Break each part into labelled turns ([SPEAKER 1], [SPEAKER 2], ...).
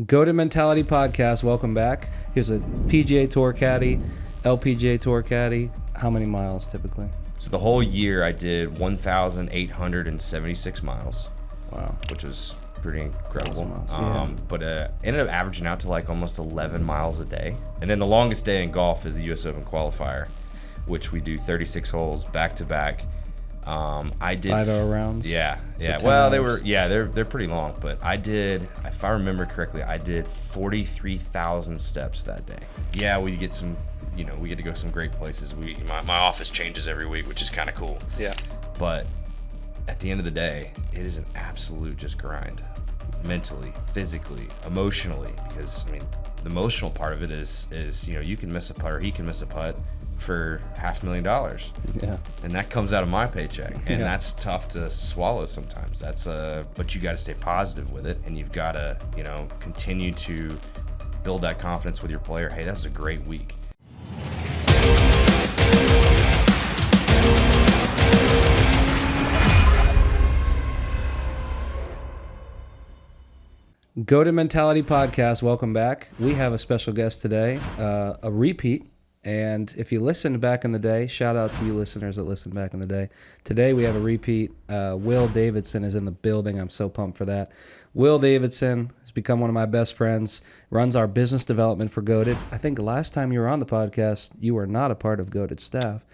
[SPEAKER 1] Goated Mentality Podcast. Welcome back. Here's a PGA Tour caddy, LPGA Tour caddy. How many miles typically?
[SPEAKER 2] So the whole year I did 1,876 miles.
[SPEAKER 1] Wow.
[SPEAKER 2] Which was pretty incredible.
[SPEAKER 1] Miles,
[SPEAKER 2] But ended up averaging out to like almost 11 miles a day. And then the longest day in golf is the US Open qualifier, which we do 36 holes back to back. I did
[SPEAKER 1] 5-hour rounds.
[SPEAKER 2] Yeah.
[SPEAKER 1] So
[SPEAKER 2] Well,
[SPEAKER 1] hours.
[SPEAKER 2] they're pretty long, but I did, if I remember correctly, I did 43,000 steps that day. Yeah, we get some, we get to go some great places. My office changes every week, which is kind of cool.
[SPEAKER 1] Yeah.
[SPEAKER 2] But at the end of the day, it is an absolute just grind, mentally, physically, emotionally, because the emotional part of it is you can miss a putt or he can miss a putt for $500,000.
[SPEAKER 1] Yeah.
[SPEAKER 2] And that comes out of my paycheck, and that's tough to swallow sometimes. But you got to stay positive with it, and you've got to continue to build that confidence with your player. Hey, that was a great week.
[SPEAKER 1] Goated Mentality Podcast. Welcome back. We have a special guest today, a repeat. And if you listened back in the day, shout out to you listeners that listened back in the day. Today we have a repeat. Will Davidson is in the building. I'm so pumped for that. Will Davidson has become one of my best friends, runs our business development for Goated. I think the last time you were on the podcast, you were not a part of Goated staff.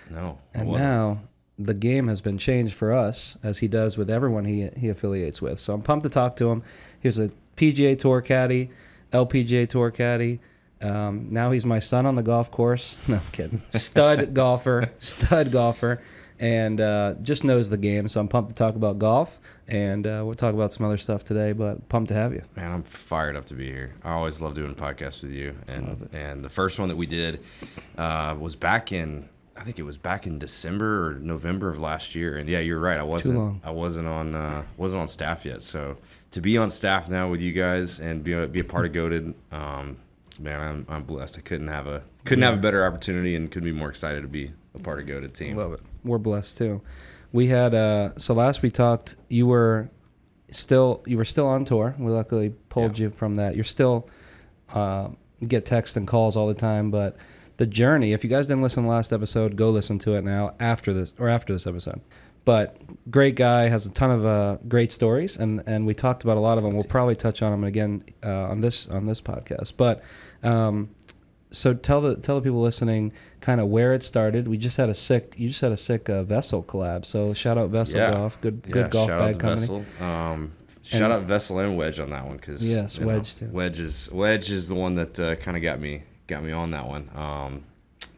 [SPEAKER 2] No,
[SPEAKER 1] and now the game has been changed for us, as he does with everyone he affiliates with. So I'm pumped to talk to him. Here's a PGA Tour caddy, LPGA Tour caddy. Now he's my son on the golf course. No, I'm kidding. Stud golfer, and just knows the game. So I'm pumped to talk about golf, and we'll talk about some other stuff today, but pumped to have you.
[SPEAKER 2] Man, I'm fired up to be here. I always love doing podcasts with you. And the first one that we did was back in December or November of last year. And yeah, you're right. I wasn't on staff yet. So to be on staff now with you guys and be a part of Goated, man, I'm blessed. I couldn't have a better opportunity, and couldn't be more excited to be a part of Goated team.
[SPEAKER 1] Love it. We're blessed too. We had so last we talked, you were still on tour. We luckily pulled you from that. You're still get texts and calls all the time, but the journey, if you guys didn't listen to the last episode, go listen to it now after this episode. But great guy, has a ton of great stories, and we talked about a lot of them. We'll probably touch on them again on this podcast. But so tell the people listening kind of where it started. You just had a sick Vessel collab. So shout out Vessel Golf, good golf bag company.
[SPEAKER 2] Shout out Vessel and Wedge on that one, because
[SPEAKER 1] Wedge too.
[SPEAKER 2] Wedge is the one that kind of got me on that one.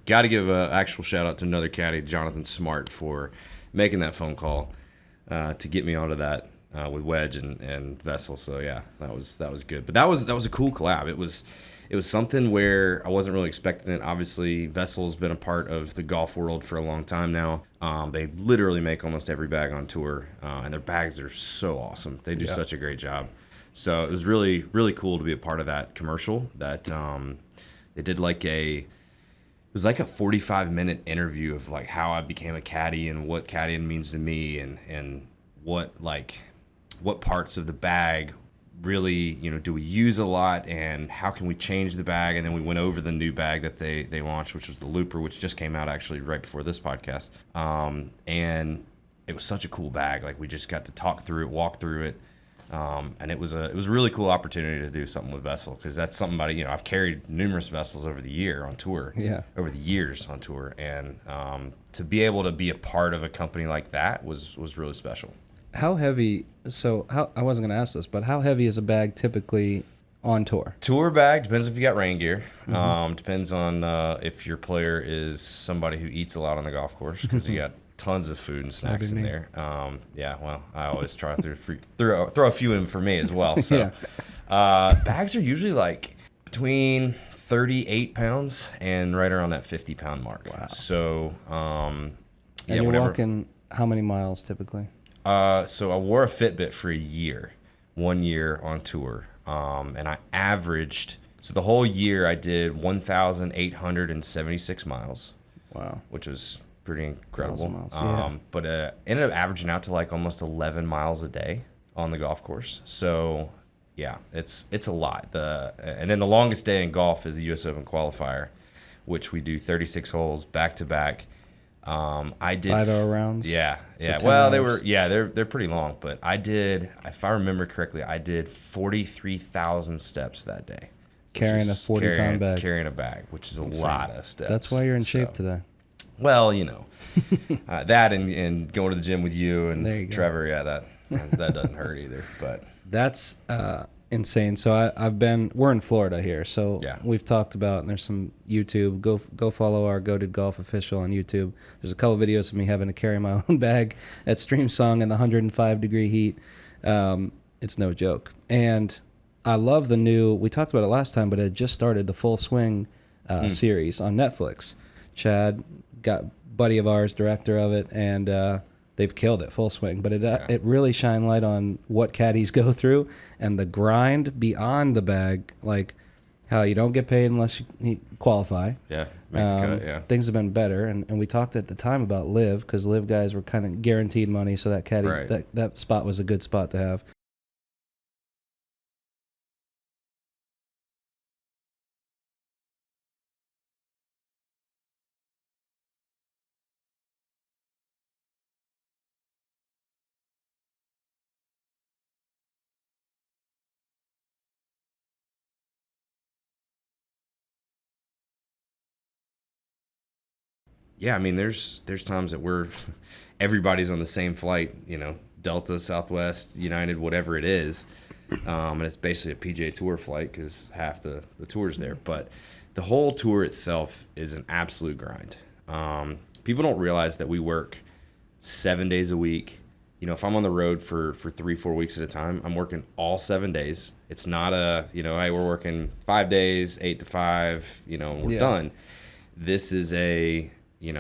[SPEAKER 2] Got to give an actual shout out to another caddy, Jonathan Smart, for making that phone call to get me onto that with Wedge and Vessel. So yeah, that was good. But that was a cool collab. It was something where I wasn't really expecting it. Obviously, Vessel's been a part of the golf world for a long time now. They literally make almost every bag on tour, and their bags are so awesome. They do such a great job. So it was really, really cool to be a part of that commercial. That they did it was like a 45-minute interview of like how I became a caddy and what caddying means to me, and what parts of the bag really do we use a lot, and how can we change the bag. And then we went over the new bag that they launched, which was the Looper, which just came out actually right before this podcast. And it was such a cool bag. Like, we just got to talk through it, walk through it. And it was a really cool opportunity to do something with Vessel, because that's something I've carried numerous Vessels over the years on tour, and to be able to be a part of a company like that was really special.
[SPEAKER 1] How heavy? I wasn't going to ask this, but how heavy is a bag typically on tour?
[SPEAKER 2] Tour bag depends if you got rain gear. Depends on if your player is somebody who eats a lot on the golf course, because you got tons of food and snacks in there. Well, I always try to throw a few in for me as well. So bags are usually like between 38 pounds and right around that 50-pound mark. Wow. So
[SPEAKER 1] and you're walking how many miles typically?
[SPEAKER 2] So I wore a Fitbit for 1 year on tour, and I averaged, so the whole year I did 1,876 miles.
[SPEAKER 1] Wow.
[SPEAKER 2] Which was pretty incredible.
[SPEAKER 1] Miles,
[SPEAKER 2] but ended up averaging out to like almost 11 miles a day on the golf course. So Yeah, it's a lot. And then the longest day in golf is the U.S. Open qualifier, which we do 36 holes back to back. I did
[SPEAKER 1] 5-hour rounds.
[SPEAKER 2] Yeah,
[SPEAKER 1] So
[SPEAKER 2] yeah.
[SPEAKER 1] 10
[SPEAKER 2] Well,
[SPEAKER 1] hours.
[SPEAKER 2] they're pretty long, but I did, if I remember correctly, I did 43,000 steps that day.
[SPEAKER 1] Carrying a 40-pound bag.
[SPEAKER 2] Carrying a bag, which is a lot of steps.
[SPEAKER 1] That's why you're in shape today.
[SPEAKER 2] Well, that and going to the gym with you and
[SPEAKER 1] There you go.
[SPEAKER 2] Trevor, yeah, that doesn't hurt either. But
[SPEAKER 1] That's insane. So we're in Florida here, so
[SPEAKER 2] Yeah.
[SPEAKER 1] we've talked about, and there's some YouTube. Go follow our Goated Golf official on YouTube. There's a couple videos of me having to carry my own bag at Stream Song in the 105-degree heat. It's no joke. And I love we talked about it last time, but it just started, the Full Swing series on Netflix. Chad, buddy of ours, director of it, and they've killed it, Full Swing. But it really shined light on what caddies go through and the grind beyond the bag, like how you don't get paid unless you qualify.
[SPEAKER 2] yeah, make the cut, yeah.
[SPEAKER 1] Things have been better, and we talked at the time about live, because live guys were kind of guaranteed money, so that caddy
[SPEAKER 2] Right.
[SPEAKER 1] that spot was a good spot to have.
[SPEAKER 2] Yeah, I mean, there's times that everybody's on the same flight, Delta, Southwest, United, whatever it is, and it's basically a PGA Tour flight because half the tour's there. But the whole tour itself is an absolute grind. People don't realize that we work 7 days a week. If I'm on the road for 3-4 weeks at a time, I'm working all 7 days. It's not hey, we're working 5 days, 8 to 5, and we're done. This is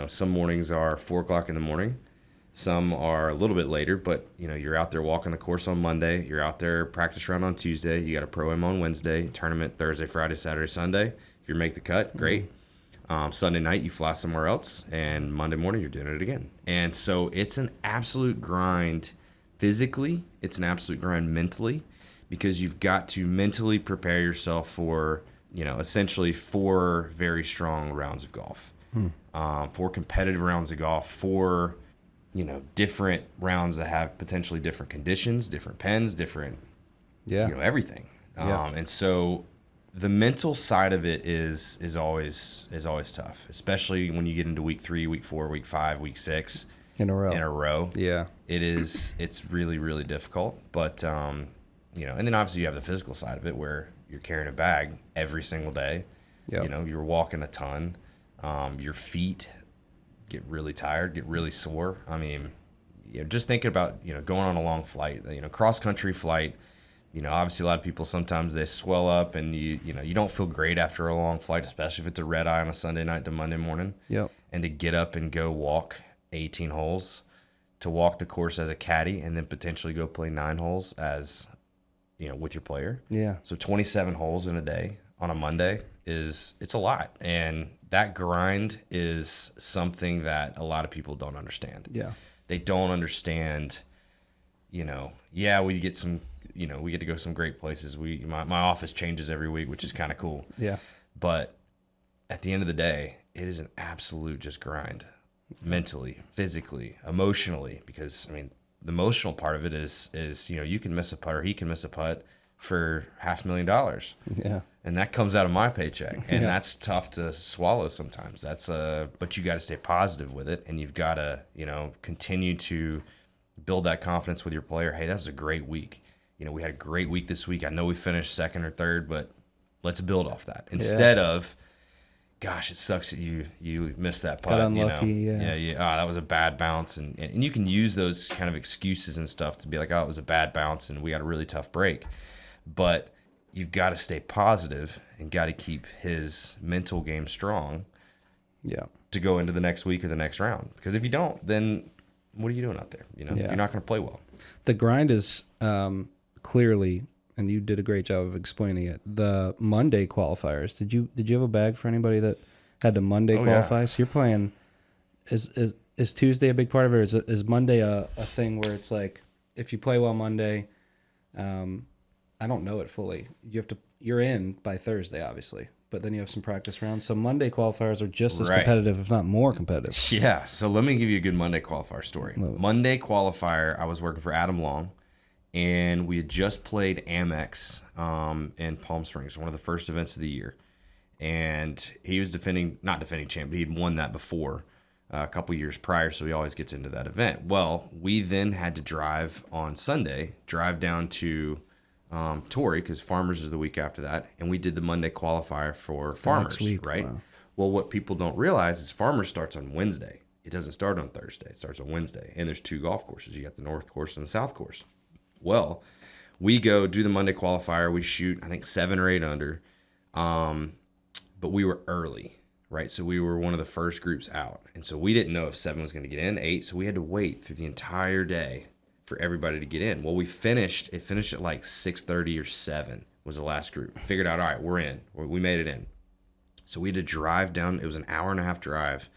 [SPEAKER 2] some mornings are 4 o'clock in the morning. Some are a little bit later, but you're out there walking the course on Monday. You're out there practice round on Tuesday. You got a pro-am on Wednesday, tournament Thursday, Friday, Saturday, Sunday. If you make the cut, great. Sunday night, you fly somewhere else, and Monday morning, you're doing it again. And so it's an absolute grind physically. It's an absolute grind mentally, because you've got to mentally prepare yourself for, essentially 4 very strong rounds of golf. 4 competitive rounds of golf, 4, different rounds that have potentially different conditions, different pens, different, everything. And so the mental side of it is always tough, especially when you get into week 3, week 4, week 5, week 6
[SPEAKER 1] In a row.
[SPEAKER 2] Yeah, it's really, really difficult. But and then obviously you have the physical side of it where you're carrying a bag every single day.
[SPEAKER 1] Yep.
[SPEAKER 2] You're walking a ton. Your feet get really tired, get really sore. I mean, just thinking about, going on a long flight, cross-country flight, obviously a lot of people, sometimes they swell up and you don't feel great after a long flight, especially if it's a red eye on a Sunday night to Monday morning.
[SPEAKER 1] Yep.
[SPEAKER 2] And to get up and go walk 18 holes, to walk the course as a caddy, and then potentially go play 9 holes as, with your player.
[SPEAKER 1] Yeah.
[SPEAKER 2] So 27 holes in a day on a Monday it's a lot. And that grind is something that a lot of people don't understand.
[SPEAKER 1] Yeah.
[SPEAKER 2] They don't understand, we get we get to go some great places. My office changes every week, which is kind of cool.
[SPEAKER 1] Yeah.
[SPEAKER 2] But at the end of the day, it is an absolute just grind, mentally, physically, emotionally, because the emotional part of it is you can miss a putt or he can miss a putt for $500,000.
[SPEAKER 1] Yeah.
[SPEAKER 2] And that comes out of my paycheck, and
[SPEAKER 1] Yeah.
[SPEAKER 2] that's tough to swallow sometimes. But you got to stay positive with it, and you've got to, continue to build that confidence with your player. Hey, that was a great week. We had a great week this week. I know we finished 2nd or 3rd, but let's build off that instead of, gosh, it sucks that you missed that putt.
[SPEAKER 1] Got unlucky. Yeah.
[SPEAKER 2] That was a bad bounce, and you can use those kind of excuses and stuff to be like, oh, it was a bad bounce, and we got a really tough break, but you've got to stay positive and got to keep his mental game strong.
[SPEAKER 1] Yeah.
[SPEAKER 2] To go into the next week or the next round, because if you don't, then what are you doing out there? You're not going to play well.
[SPEAKER 1] The grind is clearly, and you did a great job of explaining it, the Monday qualifiers. Did you have a bag for anybody that had to Monday qualify?
[SPEAKER 2] Yeah.
[SPEAKER 1] So you're playing. Is Tuesday a big part of it? Or is Monday a thing where it's like, if you play well Monday, I don't know it fully. You're in by Thursday, obviously, but then you have some practice rounds. So Monday qualifiers are just as
[SPEAKER 2] Right.
[SPEAKER 1] competitive, if not more competitive.
[SPEAKER 2] Yeah, so let me give you a good Monday qualifier story. Monday qualifier, I was working for Adam Long, and we had just played Amex in Palm Springs, one of the first events of the year. And he was not defending champ, but he'd won that before a couple years prior, so he always gets into that event. Well, we then had to drive on Sunday, drive down to Torrey, because Farmers is the week after that, and we did the Monday qualifier for Farmers,
[SPEAKER 1] week,
[SPEAKER 2] right?
[SPEAKER 1] wow.
[SPEAKER 2] Well, what people don't realize is Farmers starts on Wednesday. It doesn't start on Thursday. It starts on Wednesday, and there's 2 golf courses. You got the North Course and the South Course. Well, we go do the Monday qualifier. We shoot, I think, 7 or 8 under, but we were early, right? So we were one of the first groups out, and so we didn't know if 7 was going to get in, 8, so we had to wait through the entire day for everybody to get in. Well, it finished at like 6:30 or 7 was the last group. Figured out, all right, we're in. We made it in. So we had to drive down. It was an hour and a half drive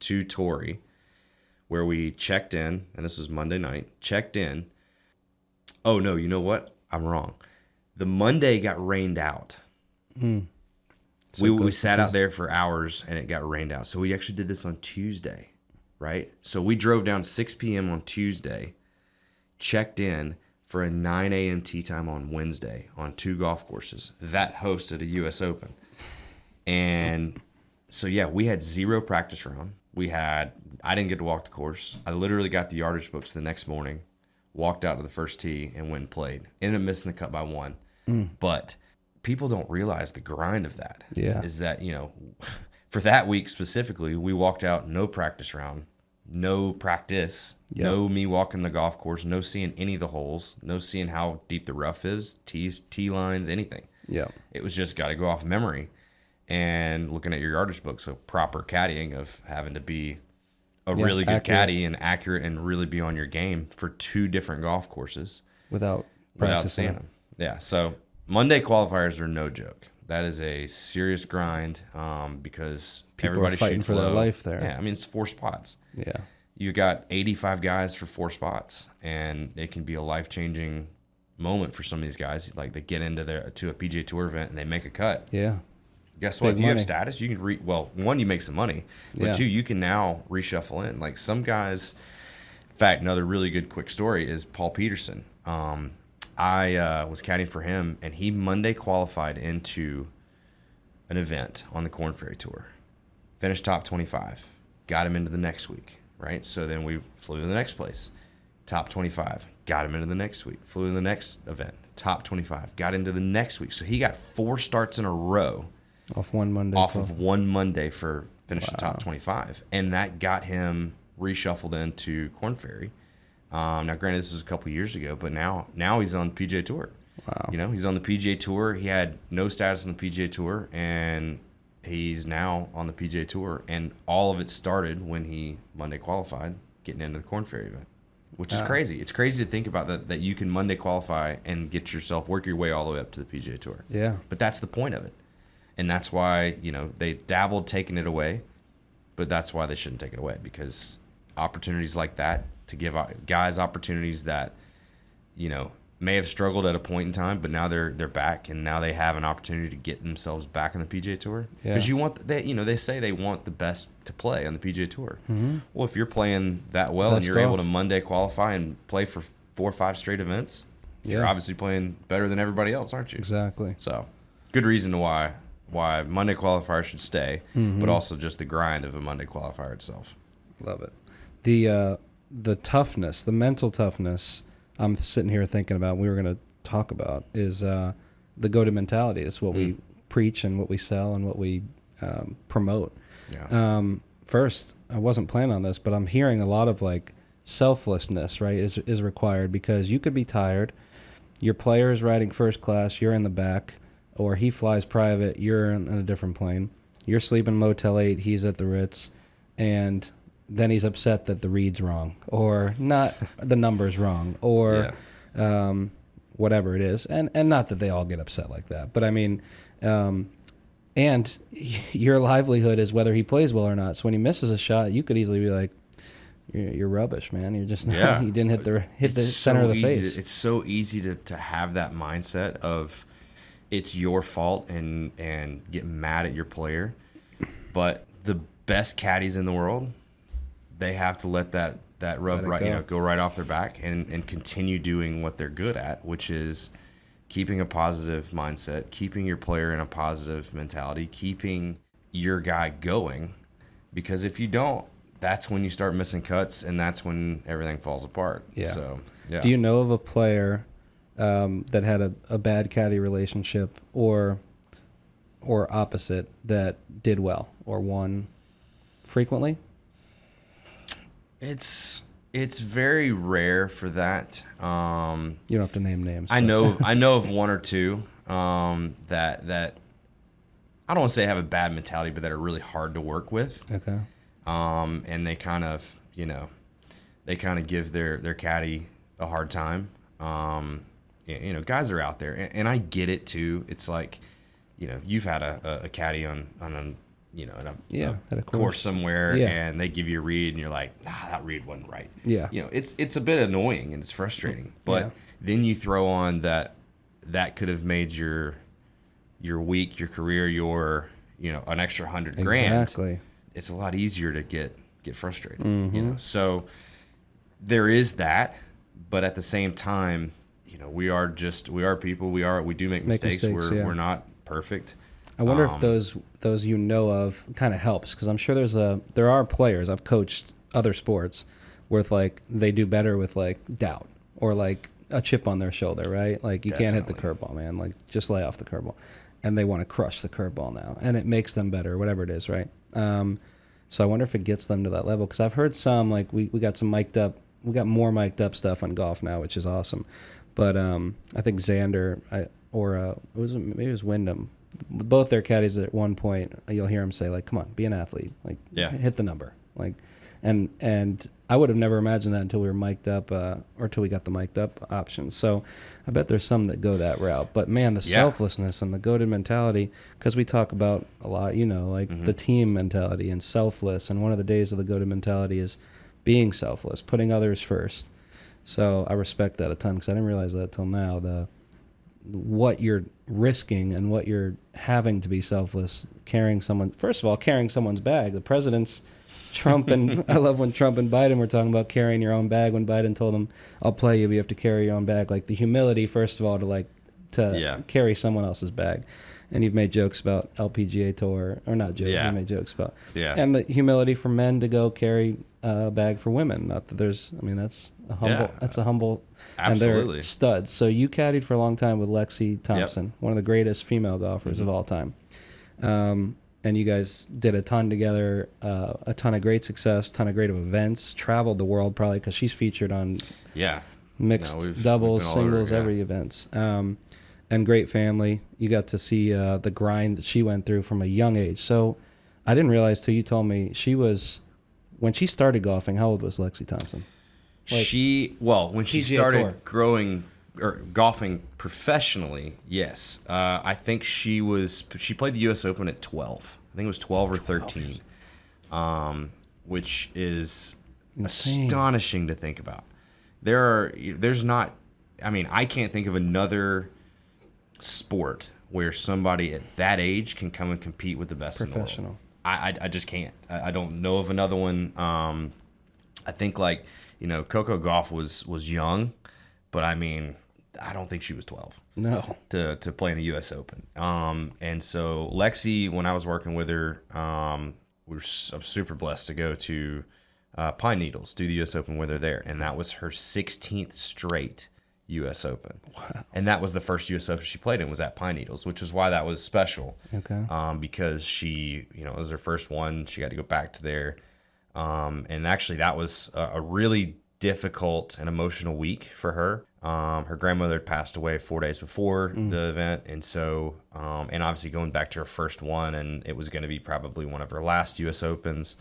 [SPEAKER 2] to Torrey, where we checked in, and this was Monday night, checked in. Oh, no, you know what? I'm wrong. The Monday got rained out.
[SPEAKER 1] So
[SPEAKER 2] We sat out there for hours, and it got rained out. So we actually did this on Tuesday, right? So we drove down 6 p.m. on Tuesday, checked in for a 9 a.m. tee time on Wednesday on 2 golf courses that hosted a U.S. Open. And so, yeah, we had 0 practice round. I didn't get to walk the course. I literally got the yardage books the next morning, walked out to the first tee, and went and played. Ended up missing the cut by 1. But people don't realize the grind of that.
[SPEAKER 1] Yeah.
[SPEAKER 2] Is that, for that week specifically, we walked out, no practice round, no practice, no me walking the golf course, no seeing any of the holes, no seeing how deep the rough is, tee lines, anything.
[SPEAKER 1] Yeah.
[SPEAKER 2] It was just got to go off memory and looking at your yardage book. So proper caddying of having to be a really good caddy and accurate and really be on your game for 2 different golf courses
[SPEAKER 1] Without
[SPEAKER 2] seeing them. Yeah. So Monday qualifiers are no joke. That is a serious grind because
[SPEAKER 1] People
[SPEAKER 2] everybody
[SPEAKER 1] are fighting
[SPEAKER 2] shoots
[SPEAKER 1] for
[SPEAKER 2] low.
[SPEAKER 1] their life there.
[SPEAKER 2] Yeah, I mean, it's 4 spots.
[SPEAKER 1] Yeah.
[SPEAKER 2] You got 85 guys for 4 spots, and it can be a life-changing moment for some of these guys. Like, they get into to a PGA Tour event and they make a cut.
[SPEAKER 1] Yeah.
[SPEAKER 2] Guess what? If you
[SPEAKER 1] money.
[SPEAKER 2] have status, you can well, 1, you make some money, but 2, you can now reshuffle in. Like some guys, in fact, another really good quick story is Paul Peterson. I was caddying for him, and he Monday qualified into an event on the Korn Ferry Tour. Finished top 25. Got him into the next week, right? So then we flew to the next place. Top 25. Got him into the next week. Flew to the next event. Top 25. Got into the next week. So he got 4 starts in a row.
[SPEAKER 1] Off one Monday.
[SPEAKER 2] Of one Monday for finishing top 25. And that got him reshuffled into Korn Ferry. Now, granted, this was a couple years ago, but now he's on the PGA Tour.
[SPEAKER 1] Wow.
[SPEAKER 2] He's on the PGA Tour. He had no status on the PGA Tour, and he's now on the PGA Tour. And all of it started when he Monday qualified, getting into the Korn Ferry event, which is crazy. It's crazy to think about that you can Monday qualify and work your way all the way up to the PGA Tour.
[SPEAKER 1] Yeah.
[SPEAKER 2] But that's the point of it. And that's why, they dabbled taking it away, but that's why they shouldn't take it away, because opportunities like that, to give guys opportunities that, may have struggled at a point in time, but now they're back, and now they have an opportunity to get themselves back on the PGA Tour. Because they say they want the best to play on the PGA Tour. Mm-hmm. Well, if you're playing that well and you're able to Monday qualify and play for 4 or 5 straight events, you're obviously playing better than everybody else, aren't you?
[SPEAKER 1] Exactly.
[SPEAKER 2] So, good reason to why Monday qualifier should stay, but also just the grind of a Monday qualifier itself.
[SPEAKER 1] Love it. The toughness, the mental toughness I'm sitting here thinking about, we were going to talk about, is the go-to mentality. It's what we preach and what we sell and what we promote. Yeah. First, I wasn't planning on this, but I'm hearing a lot of selflessness, right, is required, because you could be tired. Your player is riding first class, you're in the back, or he flies private, you're in a different plane. You're sleeping Motel 8, he's at the Ritz, and then he's upset that the read's wrong, or not the number's wrong, or whatever it is. And not that they all get upset like that, but I mean, and your livelihood is whether he plays well or not. So when he misses a shot, you could easily be like, you're rubbish, man. You're just
[SPEAKER 2] Yeah.
[SPEAKER 1] you didn't hit the center of the face.
[SPEAKER 2] It's so easy to have that mindset of it's your fault and get mad at your player. But the best caddies in the world, they have to let that rub go right off their back and continue doing what they're good at, which is keeping a positive mindset, keeping your player in a positive mentality, keeping your guy going. Because if you don't, that's when you start missing cuts, and that's when everything falls apart.
[SPEAKER 1] Yeah.
[SPEAKER 2] So, yeah.
[SPEAKER 1] Do you know of a player that had a bad caddy relationship or opposite that did well or won frequently?
[SPEAKER 2] It's very rare for that.
[SPEAKER 1] You don't have to name names.
[SPEAKER 2] I know of one or two that I don't want to say have a bad mentality, but that are really hard to work with.
[SPEAKER 1] Okay.
[SPEAKER 2] And they kind of give their caddy a hard time. Guys are out there, and I get it too. It's like, you've had a caddy on at a course somewhere, and they give you a read, and you're like, that read wasn't right.
[SPEAKER 1] Yeah.
[SPEAKER 2] It's a bit annoying and it's frustrating, but then you throw on that could have made your week, your career, an extra $100,000.
[SPEAKER 1] Exactly.
[SPEAKER 2] It's a lot easier to get frustrated.
[SPEAKER 1] Mm-hmm.
[SPEAKER 2] So there is that, but at the same time, we are people. We do make mistakes. We're not perfect.
[SPEAKER 1] I wonder if those of kind of helps, because I'm sure there are players I've coached other sports with like they do better with like doubt or like a chip on their shoulder, right? Like you can't hit the curveball, man. Like just lay off the curveball, and they want to crush the curveball now, and it makes them better, whatever it is, right? So I wonder if it gets them to that level, because I've heard some like we got some mic'd up, we got more mic'd up stuff on golf now, which is awesome. But I think Xander maybe it was Wyndham. Both their caddies at one point, you'll hear them say like, "Come on, be an athlete, like hit the number." Like, and I would have never imagined that until we were mic'd up, or until we got the mic'd up option. So I bet there's some that go that route. But man, the selflessness and the goated mentality, because we talk about a lot, the team mentality and selfless. And one of the days of the goated mentality is being selfless, putting others first. So I respect that a ton, because I didn't realize that till now. What you're risking and what you're having to be selfless, carrying someone's bag. The presidents, Trump and I love when Trump and Biden were talking about carrying your own bag, when Biden told them, "I'll play you, but you have to carry your own bag." Like the humility, first of all, to carry someone else's bag. And you've made jokes about LPGA Tour, or not jokes, you made jokes about. Yeah. And the humility for men to go carry a bag for women. Not that that's a humble,
[SPEAKER 2] absolutely.
[SPEAKER 1] And they're studs. So you caddied for a long time with Lexi Thompson, one of the greatest female golfers of all time. And you guys did a ton together, a ton of great success, ton of great events, traveled the world probably, because she's featured on mixed doubles, singles, every event. And great family. You got to see the grind that she went through from a young age. So I didn't realize till you told me when she started golfing, how old was Lexi Thompson?
[SPEAKER 2] When she started growing or golfing professionally, yes. I think she played the U.S. Open at 12. I think it was 12 or 13, which is insane. Astonishing to think about. I can't think of another sport where somebody at that age can come and compete with the best in the world. I just can't. I don't know of another one. I think Coco Gauff was young, but I don't think she was 12.
[SPEAKER 1] No.
[SPEAKER 2] To play in the U.S. Open. And so Lexi, when I was working with her, I'm super blessed to go to Pine Needles, do the U.S. Open with her there, and that was her 16th straight U.S. Open. Wow. And that was the first U.S. Open she played in, was at Pine Needles, which is why that was special.
[SPEAKER 1] Okay.
[SPEAKER 2] Because she, it was her first one. She got to go back to there. And actually that was a really difficult and emotional week for her. Her grandmother had passed away 4 days before the event. And so, and obviously going back to her first one, and it was going to be probably one of her last U.S. Opens.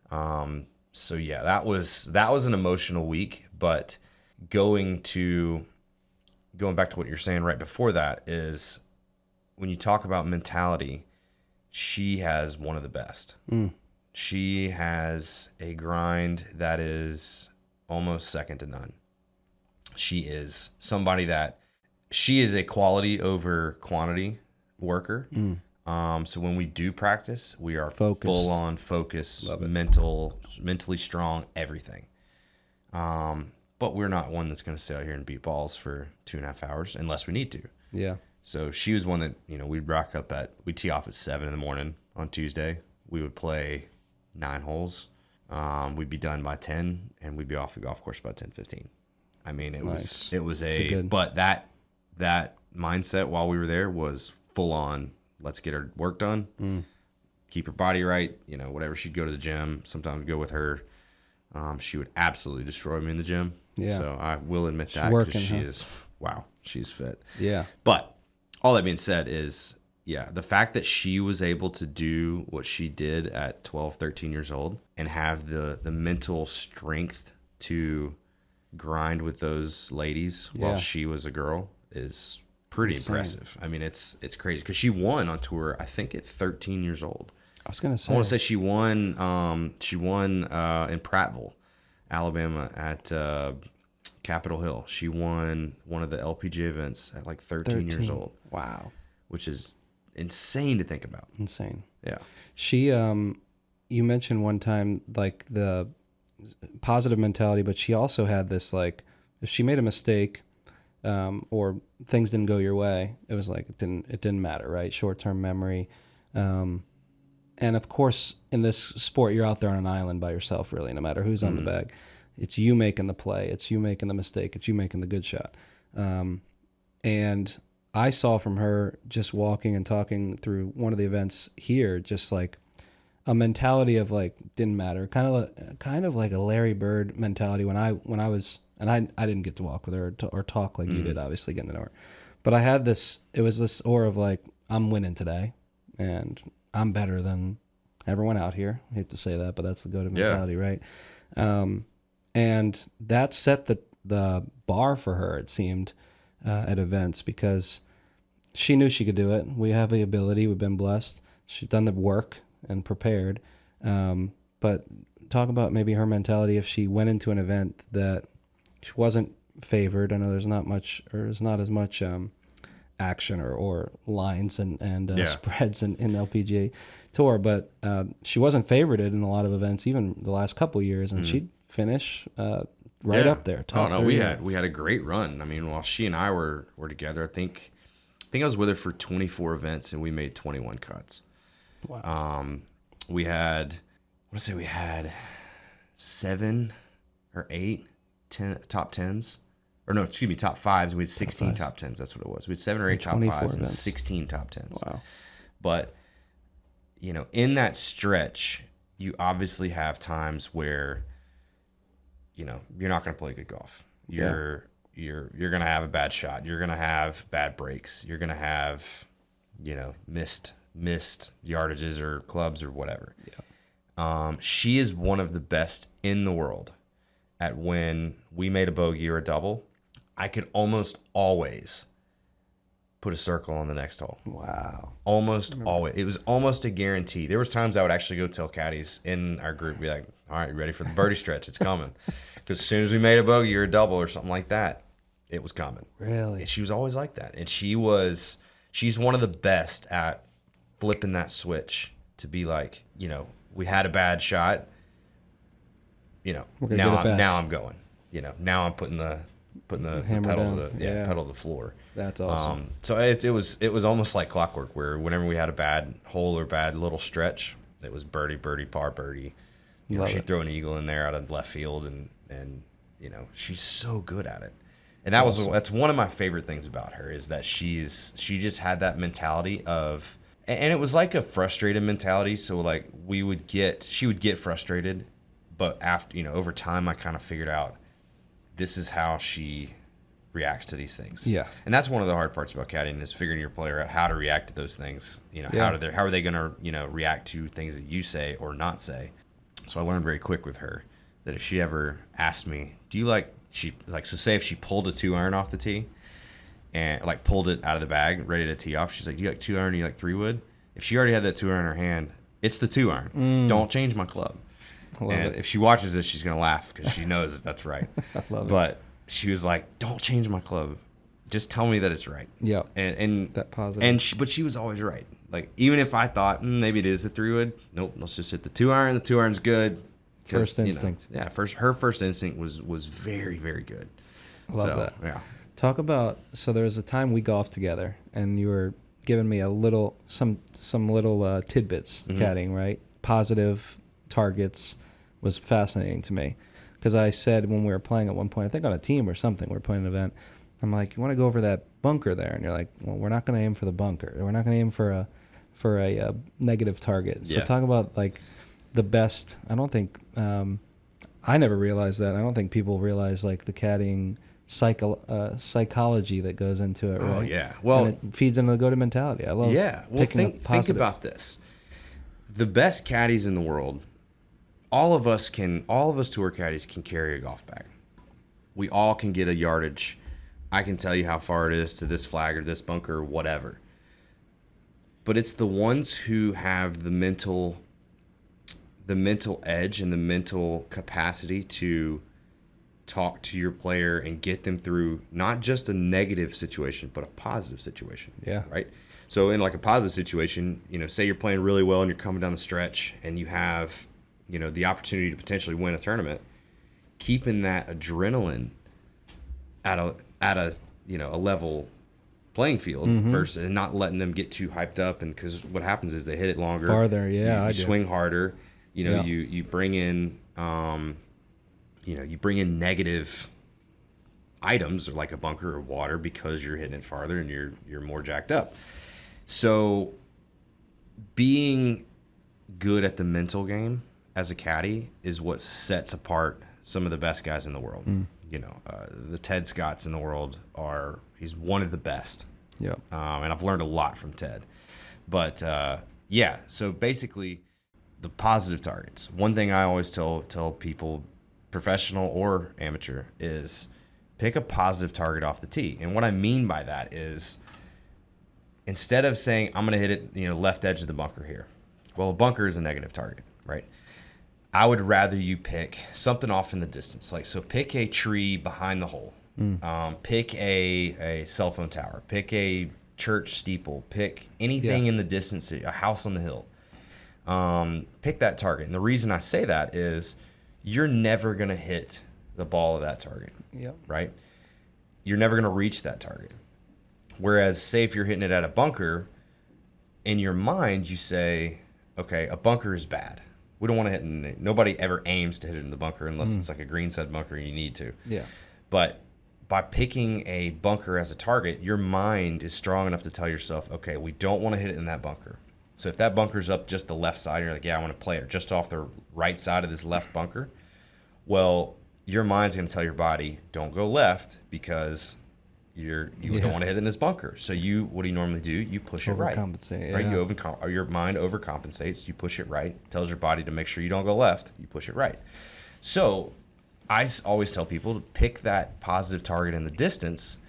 [SPEAKER 2] So yeah, that was an emotional week, but going back to what you're saying right before that is when you talk about mentality, she has one of the best. She has a grind that is almost second to none. She is somebody that she is a quality over quantity worker. So when we do practice, we are full on focus, mentally strong, everything. But we're not one that's going to sit out here and beat balls for 2.5 hours unless we need to.
[SPEAKER 1] Yeah.
[SPEAKER 2] So she was one that, we'd tee off at 7 in the morning on Tuesday. We would play 9 holes. We'd be done by 10 and we'd be off the golf course by 10:15. I mean, but that mindset while we were there was full on, let's get our work done, keep her body right, whatever. She'd go to the gym, sometimes go with her. She would absolutely destroy me in the gym. Yeah. So I will admit that, because she's fit.
[SPEAKER 1] Yeah.
[SPEAKER 2] But all that being said is, the fact that she was able to do what she did at 12, 13 years old and have the mental strength to grind with those ladies while she was a girl is pretty impressive. I mean, it's crazy, because she won on tour, I think, at 13 years old.
[SPEAKER 1] I was gonna say.
[SPEAKER 2] I want to say she won in Prattville, Alabama, at Capitol Hill. She won one of the LPGA events at like 13 years old.
[SPEAKER 1] Wow,
[SPEAKER 2] which is insane to think about.
[SPEAKER 1] Insane.
[SPEAKER 2] Yeah.
[SPEAKER 1] She, you mentioned one time like the positive mentality, but she also had this, like, if she made a mistake, or things didn't go your way, it was like it didn't matter, right? Short-term memory. And of course, in this sport, you're out there on an island by yourself, really, no matter who's on the bag. It's you making the play. It's you making the mistake. It's you making the good shot. And I saw from her, just walking and talking through one of the events here, just like a mentality of like, didn't matter. Kind of like a Larry Bird mentality when I was, and I didn't get to walk with her or talk like you did, obviously, getting to know her. But I had this, it was this aura of like, I'm winning today, and I'm better than everyone out here. I hate to say that, but that's the go-to mentality, right? And that set the bar for her, it seemed, at events, because she knew she could do it. We have the ability. We've been blessed. She's done the work and prepared. But talk about maybe her mentality if she went into an event that she wasn't favored. I know there's not as much action or lines and spreads in LPGA Tour, but she wasn't favored in a lot of events, even the last couple years, and she'd finish right up there.
[SPEAKER 2] We had a great run. I mean, while she and I were together, I think I was with her for 24 events, and we made 21 cuts.
[SPEAKER 1] Wow.
[SPEAKER 2] We had 7 or 8 top 10s. Or no, excuse me, top 5s. We had 16 top 10s. That's what it was. We had 7 or 8 top 5s and 16 top 10s.
[SPEAKER 1] Wow.
[SPEAKER 2] But, in that stretch, you obviously have times where, you're not going to play good golf. You're going to have a bad shot. You're going to have bad breaks. You're going to have, missed yardages or clubs or whatever. Yeah. She is one of the best in the world at when we made a bogey or a double, I could almost always put a circle on the next hole.
[SPEAKER 1] Wow.
[SPEAKER 2] Almost always. It was almost a guarantee. There was times I would actually go tell caddies in our group, be like, all right, you ready for the birdie stretch? It's coming. Because as soon as we made a bogey or a double or something like that, it was coming.
[SPEAKER 1] Really?
[SPEAKER 2] And she was always like that. And she's one of the best at flipping that switch to be like, we had a bad shot. Now I'm going. Now I'm putting the pedal to the floor.
[SPEAKER 1] That's awesome.
[SPEAKER 2] So it was almost like clockwork, where whenever we had a bad hole or bad little stretch, it was birdie, par, birdie. She'd throw an eagle in there out of left field, and she's so good at it. And that's one of my favorite things about her, is that she just had that mentality of, and it was like a frustrated mentality. So like she would get frustrated, but after, over time, I kind of figured out this is how she reacts to these things.
[SPEAKER 1] Yeah.
[SPEAKER 2] And that's one of the hard parts about caddying, is figuring your player out how to react to those things. How are they going to, react to things that you say or not say. So I learned very quick with her that if she ever asked me, so say if she pulled a 2-iron off the tee and pulled it out of the bag, ready to tee off, she's like, do you like 2-iron or do you like 3-wood? If she already had that 2-iron in her hand, It's the 2-iron. Don't change my club.
[SPEAKER 1] I love
[SPEAKER 2] And
[SPEAKER 1] it.
[SPEAKER 2] if she watches this, she's gonna laugh because she knows that that's right.
[SPEAKER 1] I love it.
[SPEAKER 2] But she was like, "Don't change my club. Just tell me that it's right."
[SPEAKER 1] Yeah.
[SPEAKER 2] And
[SPEAKER 1] That positive.
[SPEAKER 2] And she was always right. Like even if I thought maybe it is the 3-wood, nope. Let's just hit the 2-iron. The 2-iron's good.
[SPEAKER 1] First instinct.
[SPEAKER 2] Her first instinct was very, very good.
[SPEAKER 1] Love that.
[SPEAKER 2] Yeah.
[SPEAKER 1] Talk about, so there was a time we golfed together, and you were giving me some little tidbits, caddying, right? Positive targets was fascinating to me, because I said when we were playing at one point, I think on a team or something, we were playing an event, I'm like, you want to go over that bunker there? And you're like, well, we're not going to aim for the bunker. We're not going to aim for a negative target. So talk about like the best. I don't think I never realized that. I don't think people realize like the caddying psychology that goes into it, right?
[SPEAKER 2] Oh yeah. Well,
[SPEAKER 1] and it feeds into the go-to mentality. I love.
[SPEAKER 2] Yeah. Well,
[SPEAKER 1] think
[SPEAKER 2] about this. The best caddies in the world, all of us tour caddies can carry a golf bag. We all can get a yardage. I can tell you how far it is to this flag or this bunker or whatever. But it's the ones who have the mental edge and the mental capacity to talk to your player and get them through not just a negative situation, but a positive situation.
[SPEAKER 1] Yeah.
[SPEAKER 2] Right? So in like a positive situation, say you're playing really well and you're coming down the stretch and you have, the opportunity to potentially win a tournament, keeping that adrenaline at a a level playing field versus and not letting them get too hyped up, and because what happens is they hit it longer,
[SPEAKER 1] farther. Yeah,
[SPEAKER 2] you swing harder. You bring in negative items or like a bunker or water because you're hitting it farther and you're more jacked up. So being good at the mental game as a caddy is what sets apart some of the best guys in the world. The Ted Scotts in the world he's one of the best.
[SPEAKER 1] Yeah.
[SPEAKER 2] And I've learned a lot from Ted. But so basically the positive targets. One thing I always tell people, professional or amateur, is pick a positive target off the tee. And what I mean by that is instead of saying I'm going to hit it, left edge of the bunker here. Well, a bunker is a negative target, right? I would rather you pick something off in the distance. So pick a tree behind the hole. Pick a cell phone tower. Pick a church steeple. Pick anything in the distance, a house on the hill. Pick that target. And the reason I say that is you're never going to hit the ball of that target, right? You're never going to reach that target. Whereas, say if you're hitting it at a bunker, in your mind you say, okay, a bunker is bad. We don't want to hit nobody ever aims to hit it in the bunker unless it's like a green side bunker and you need to. Yeah. But by picking a bunker as a target, your mind is strong enough to tell yourself, okay, we don't want to hit it in that bunker. So if that bunker's up just the left side, you're like, yeah, I want to play it just off the right side of this left bunker. Well, your mind's going to tell your body, don't go left because you don't want to hit in this bunker. So what do you normally do? You push it right.
[SPEAKER 1] Overcompensate.
[SPEAKER 2] Right?
[SPEAKER 1] Yeah.
[SPEAKER 2] Your mind overcompensates. You push it right. Tells your body to make sure you don't go left. You push it right. So I always tell people to pick that positive target in the distance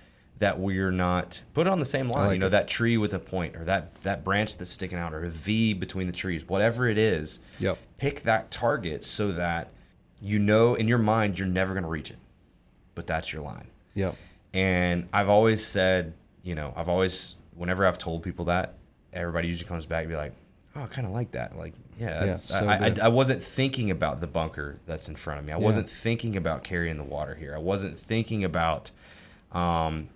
[SPEAKER 2] that we're not put it on the same line. That tree with a point or that branch that's sticking out or a V between the trees, whatever it is.
[SPEAKER 1] Yep. Pick
[SPEAKER 2] that target so that in your mind you're never going to reach it, but that's your line.
[SPEAKER 1] Yep.
[SPEAKER 2] And I've always said, whenever I've told people that, everybody usually comes back and be like, oh, I kind of like that. Like, I wasn't thinking about the bunker that's in front of me. I wasn't thinking about carrying the water here. I wasn't thinking about, hitting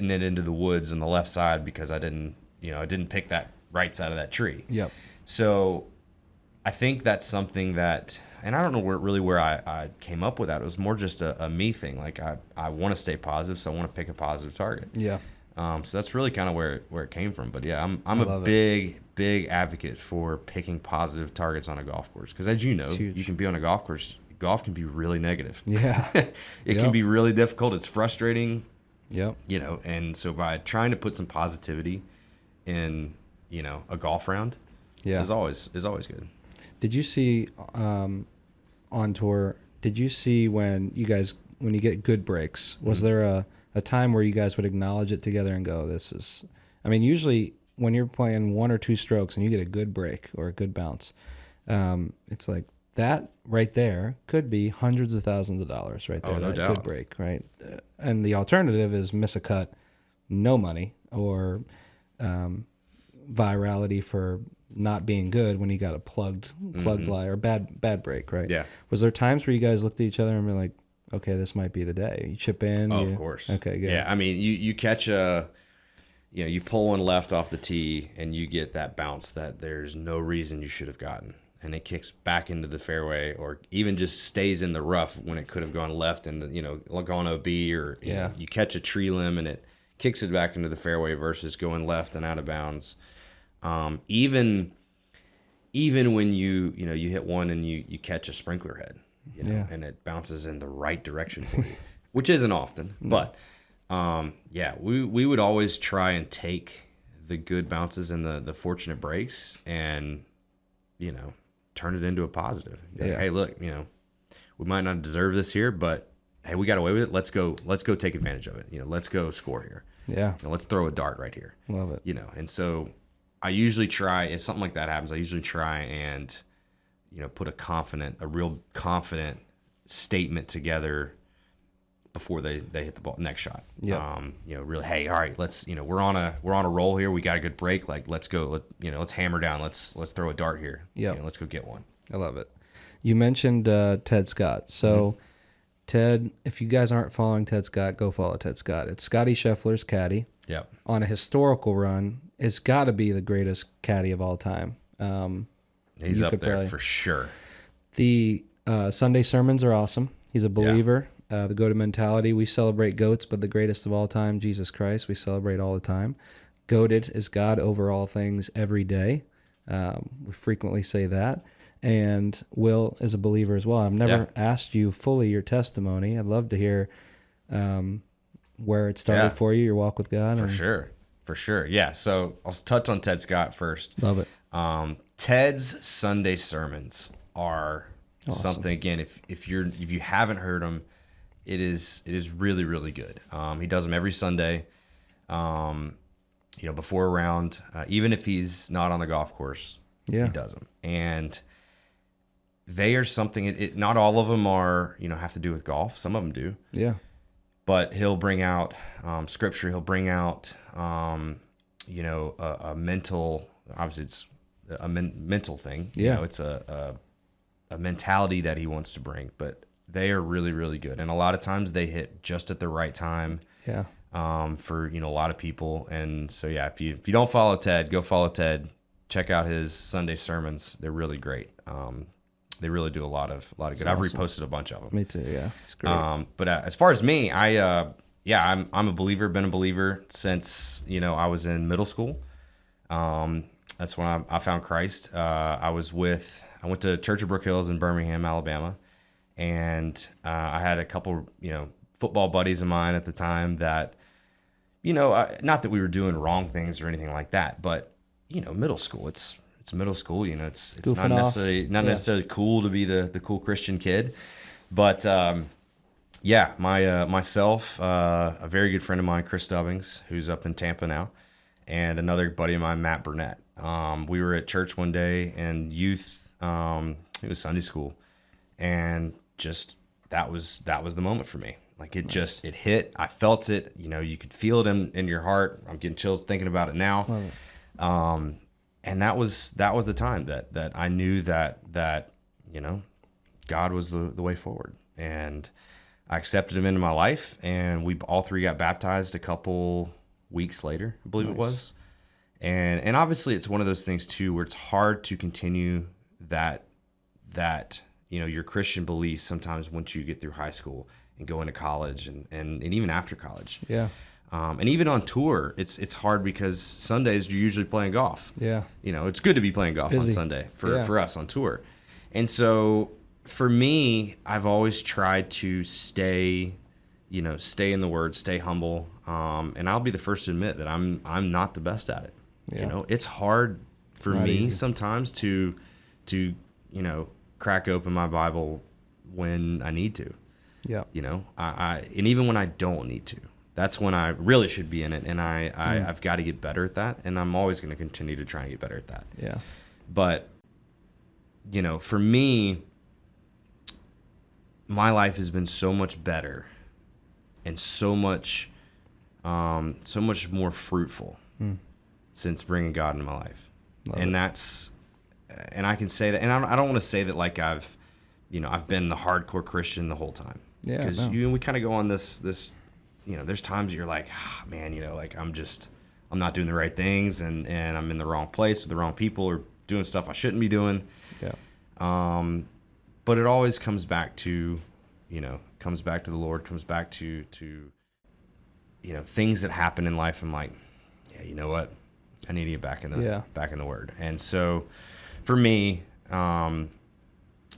[SPEAKER 2] it into the woods on the left side because I didn't pick that right side of that tree.
[SPEAKER 1] Yep.
[SPEAKER 2] So I think that's something that, and I don't know where I came up with that. It was more just a me thing. Like I want to stay positive, so I want to pick a positive target.
[SPEAKER 1] Yeah.
[SPEAKER 2] So that's really kind of where it came from. But yeah, I'm a big advocate for picking positive targets on a golf course because, as you know, you can be on a golf course. Golf can be really negative.
[SPEAKER 1] Yeah.
[SPEAKER 2] It can be really difficult. It's frustrating.
[SPEAKER 1] Yep.
[SPEAKER 2] And so by trying to put some positivity in, a golf round, is always good.
[SPEAKER 1] Did you see on tour? Did you see when you get good breaks? Was there a time where you guys would acknowledge it together and go, "This is"? I mean, usually when you're playing 1 or 2 strokes and you get a good break or a good bounce, it's like that right there could be hundreds of thousands of dollars right there.
[SPEAKER 2] Oh, no
[SPEAKER 1] that
[SPEAKER 2] doubt.
[SPEAKER 1] good break, right? And the alternative is miss a cut, no money, or virality for not being good when you got a plugged lie or bad break, right?
[SPEAKER 2] Yeah.
[SPEAKER 1] Was there times where you guys looked at each other and were like, okay, this might be the day? You chip in.
[SPEAKER 2] Oh, of course.
[SPEAKER 1] Okay, good.
[SPEAKER 2] Yeah, I mean, you catch you pull one left off the tee and you get that bounce that there's no reason you should have gotten, and it kicks back into the fairway, or even just stays in the rough when it could have gone left and gone OB, or you catch a tree limb and it kicks it back into the fairway versus going left and out of bounds. Even when you hit one and you catch a sprinkler head, and it bounces in the right direction for you, which isn't often, but we would always try and take the good bounces and the fortunate breaks and turn it into a positive. Like, hey, look, we might not deserve this here, but hey, we got away with it. Let's go take advantage of it. Let's go score here.
[SPEAKER 1] Yeah.
[SPEAKER 2] Let's throw a dart right here.
[SPEAKER 1] Love it.
[SPEAKER 2] And so I usually try, if something like that happens, I usually try and put a real confident statement together before they hit the ball next shot.
[SPEAKER 1] Yeah.
[SPEAKER 2] Really, hey, all right, let's we're on a roll here. We got a good break. Like, let's go. Let's hammer down. Let's throw a dart here.
[SPEAKER 1] Yeah.
[SPEAKER 2] Let's go get one.
[SPEAKER 1] I love it. You mentioned Ted Scott. So Ted, if you guys aren't following Ted Scott, go follow Ted Scott. It's Scotty Scheffler's caddy.
[SPEAKER 2] Yep.
[SPEAKER 1] On a historical run, it's got to be the greatest caddy of all time.
[SPEAKER 2] He's up there for sure.
[SPEAKER 1] The Sunday sermons are awesome. He's a believer. The go-to mentality. We celebrate goats, but the greatest of all time, Jesus Christ, we celebrate all the time. Goated is God over all things every day. We frequently say that. And Will is a believer as well. I've never asked you fully your testimony. I'd love to hear where it started for you, your walk with God.
[SPEAKER 2] For sure. Yeah, so I'll touch on Ted Scott first.
[SPEAKER 1] Love it.
[SPEAKER 2] Ted's Sunday sermons are something, again, if you haven't heard them, it is really, really good. He does them every Sunday, before a round, even if he's not on the golf course, he does them. And they are something, not all of them are, have to do with golf. Some of them do.
[SPEAKER 1] Yeah. But
[SPEAKER 2] he'll bring out scripture. He'll bring out, a mental, obviously it's a mental thing.
[SPEAKER 1] Yeah.
[SPEAKER 2] It's a mentality that he wants to bring, but they are really, really good. And a lot of times they hit just at the right time.
[SPEAKER 1] Yeah.
[SPEAKER 2] For, a lot of people. And so, if you don't follow Ted, go follow Ted. Check out his Sunday sermons. They're really great. They really do a lot of good.
[SPEAKER 1] That's
[SPEAKER 2] I've
[SPEAKER 1] awesome.
[SPEAKER 2] reposted a bunch of them.
[SPEAKER 1] Me too. Yeah. It's great.
[SPEAKER 2] But as far as me, I'm a believer, been a believer since, I was in middle school. That's when I found Christ. I went to Church of Brook Hills in Birmingham, Alabama. And I had a couple, football buddies of mine at the time that, not that we were doing wrong things or anything like that, but, middle school, it's middle school, it's not necessarily cool to be the cool Christian kid. But, myself, a very good friend of mine, Chris Stubbings, who's up in Tampa now, and another buddy of mine, Matt Burnett. We were at church one day and youth, it was Sunday school, and just that was the moment for me. Like it hit. I felt it. You could feel it in your heart. I'm getting chills thinking about it now. And that was the time that I knew that God was the way forward, and I accepted Him into my life, and we all three got baptized a couple weeks later, I believe it was. And obviously it's one of those things too where it's hard to continue that your Christian beliefs sometimes once you get through high school and go into college and even after college.
[SPEAKER 1] Yeah.
[SPEAKER 2] And even on tour, it's hard because Sundays you're usually playing golf.
[SPEAKER 1] Yeah.
[SPEAKER 2] It's good to be playing golf on Sunday for us on tour. And so for me, I've always tried to stay in the Word, stay humble. And I'll be the first to admit that I'm not the best at it.
[SPEAKER 1] Yeah.
[SPEAKER 2] It's hard for me
[SPEAKER 1] easy
[SPEAKER 2] sometimes to crack open my Bible when I need to.
[SPEAKER 1] Yeah.
[SPEAKER 2] I and even when I don't need to. That's when I really should be in it, and I've got to get better at that, and I'm always going to continue to try and get better at that.
[SPEAKER 1] Yeah.
[SPEAKER 2] But, you know, for me, my life has been so much better and so much more fruitful since bringing God into my life. And I can say that, and I don't want to say that like I've been the hardcore Christian the whole time.
[SPEAKER 1] Yeah.
[SPEAKER 2] Because we kind of go on this, you know, there's times you're like, man, you know, like I'm not doing the right things, and I'm in the wrong place with the wrong people, or doing stuff I shouldn't be doing.
[SPEAKER 1] Yeah.
[SPEAKER 2] But it always comes back to, you know, the Lord, comes back to, you know, things that happen in life. I'm like, yeah, you know what? I need to get back in the Word. And so for me,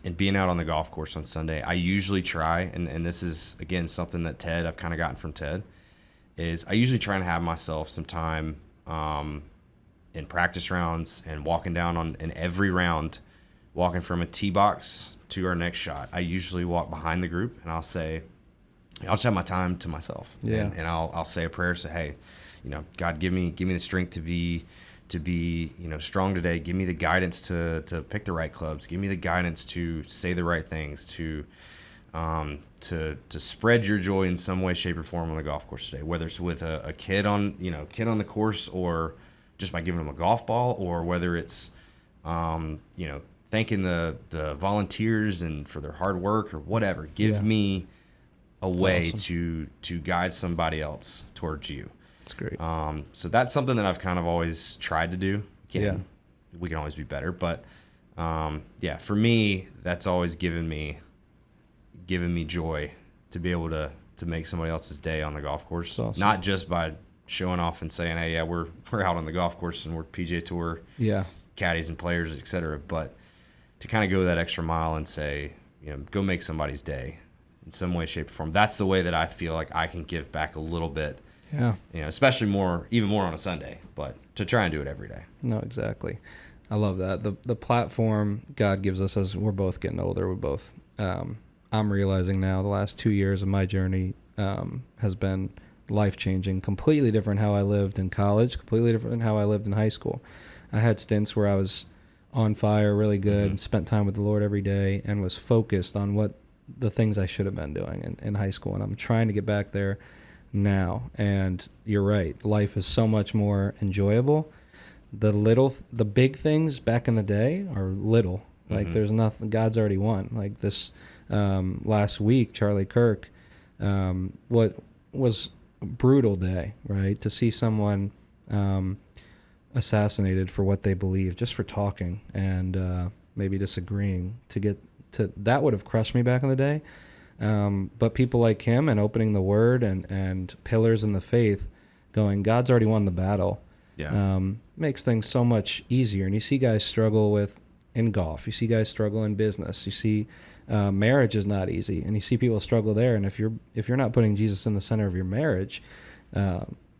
[SPEAKER 2] and being out on the golf course on Sunday, I usually try, and this is, again, something that I've kind of gotten from Ted, is I usually try and have myself some time in practice rounds and walking down in every round, walking from a tee box to our next shot. I usually walk behind the group, and I'll just have my time to myself.
[SPEAKER 1] Yeah.
[SPEAKER 2] And I'll say a prayer, say, hey, you know, God, give me the strength to be, you know, strong today. Give me the guidance to pick the right clubs. Give me the guidance to say the right things, to spread your joy in some way, shape, or form on the golf course today. Whether it's with a kid on the course, or just by giving them a golf ball, or whether it's you know, thanking the volunteers and for their hard work, or whatever. Give me a way to guide somebody else towards you.
[SPEAKER 1] That's great.
[SPEAKER 2] So that's something that I've kind of always tried to do. Again, we can always be better, but for me, that's always given me joy to be able to make somebody else's day on the golf course.
[SPEAKER 1] Awesome.
[SPEAKER 2] Not just by showing off and saying, hey, yeah, we're out on the golf course and we're PGA Tour caddies and players, etc., but to kind of go that extra mile and say, you know, go make somebody's day in some way, shape, or form. That's the way that I feel like I can give back a little bit.
[SPEAKER 1] Yeah.
[SPEAKER 2] You know, especially even more on a Sunday, but to try and do it every day.
[SPEAKER 1] No, exactly. I love that. The platform God gives us as we're both getting older, we're both, I'm realizing now the last 2 years of my journey has been life-changing, completely different how I lived in college, completely different how I lived in high school. I had stints where I was on fire, really good, spent time with the Lord every day, and was focused on what the things I should have been doing in high school. And I'm trying to get back there now. And you're right, life is so much more enjoyable. The big things back in the day are little. Like there's nothing, God's already won. Like this last week, Charlie Kirk, what was a brutal day, right? To see someone assassinated for what they believe, just for talking and maybe disagreeing, that would have crushed me back in the day. But people like him and opening the Word and pillars in the faith going, God's already won the battle, makes things so much easier. And you see guys struggle in golf. You see guys struggle in business. You see marriage is not easy. And you see people struggle there. And if you're not putting Jesus in the center of your marriage,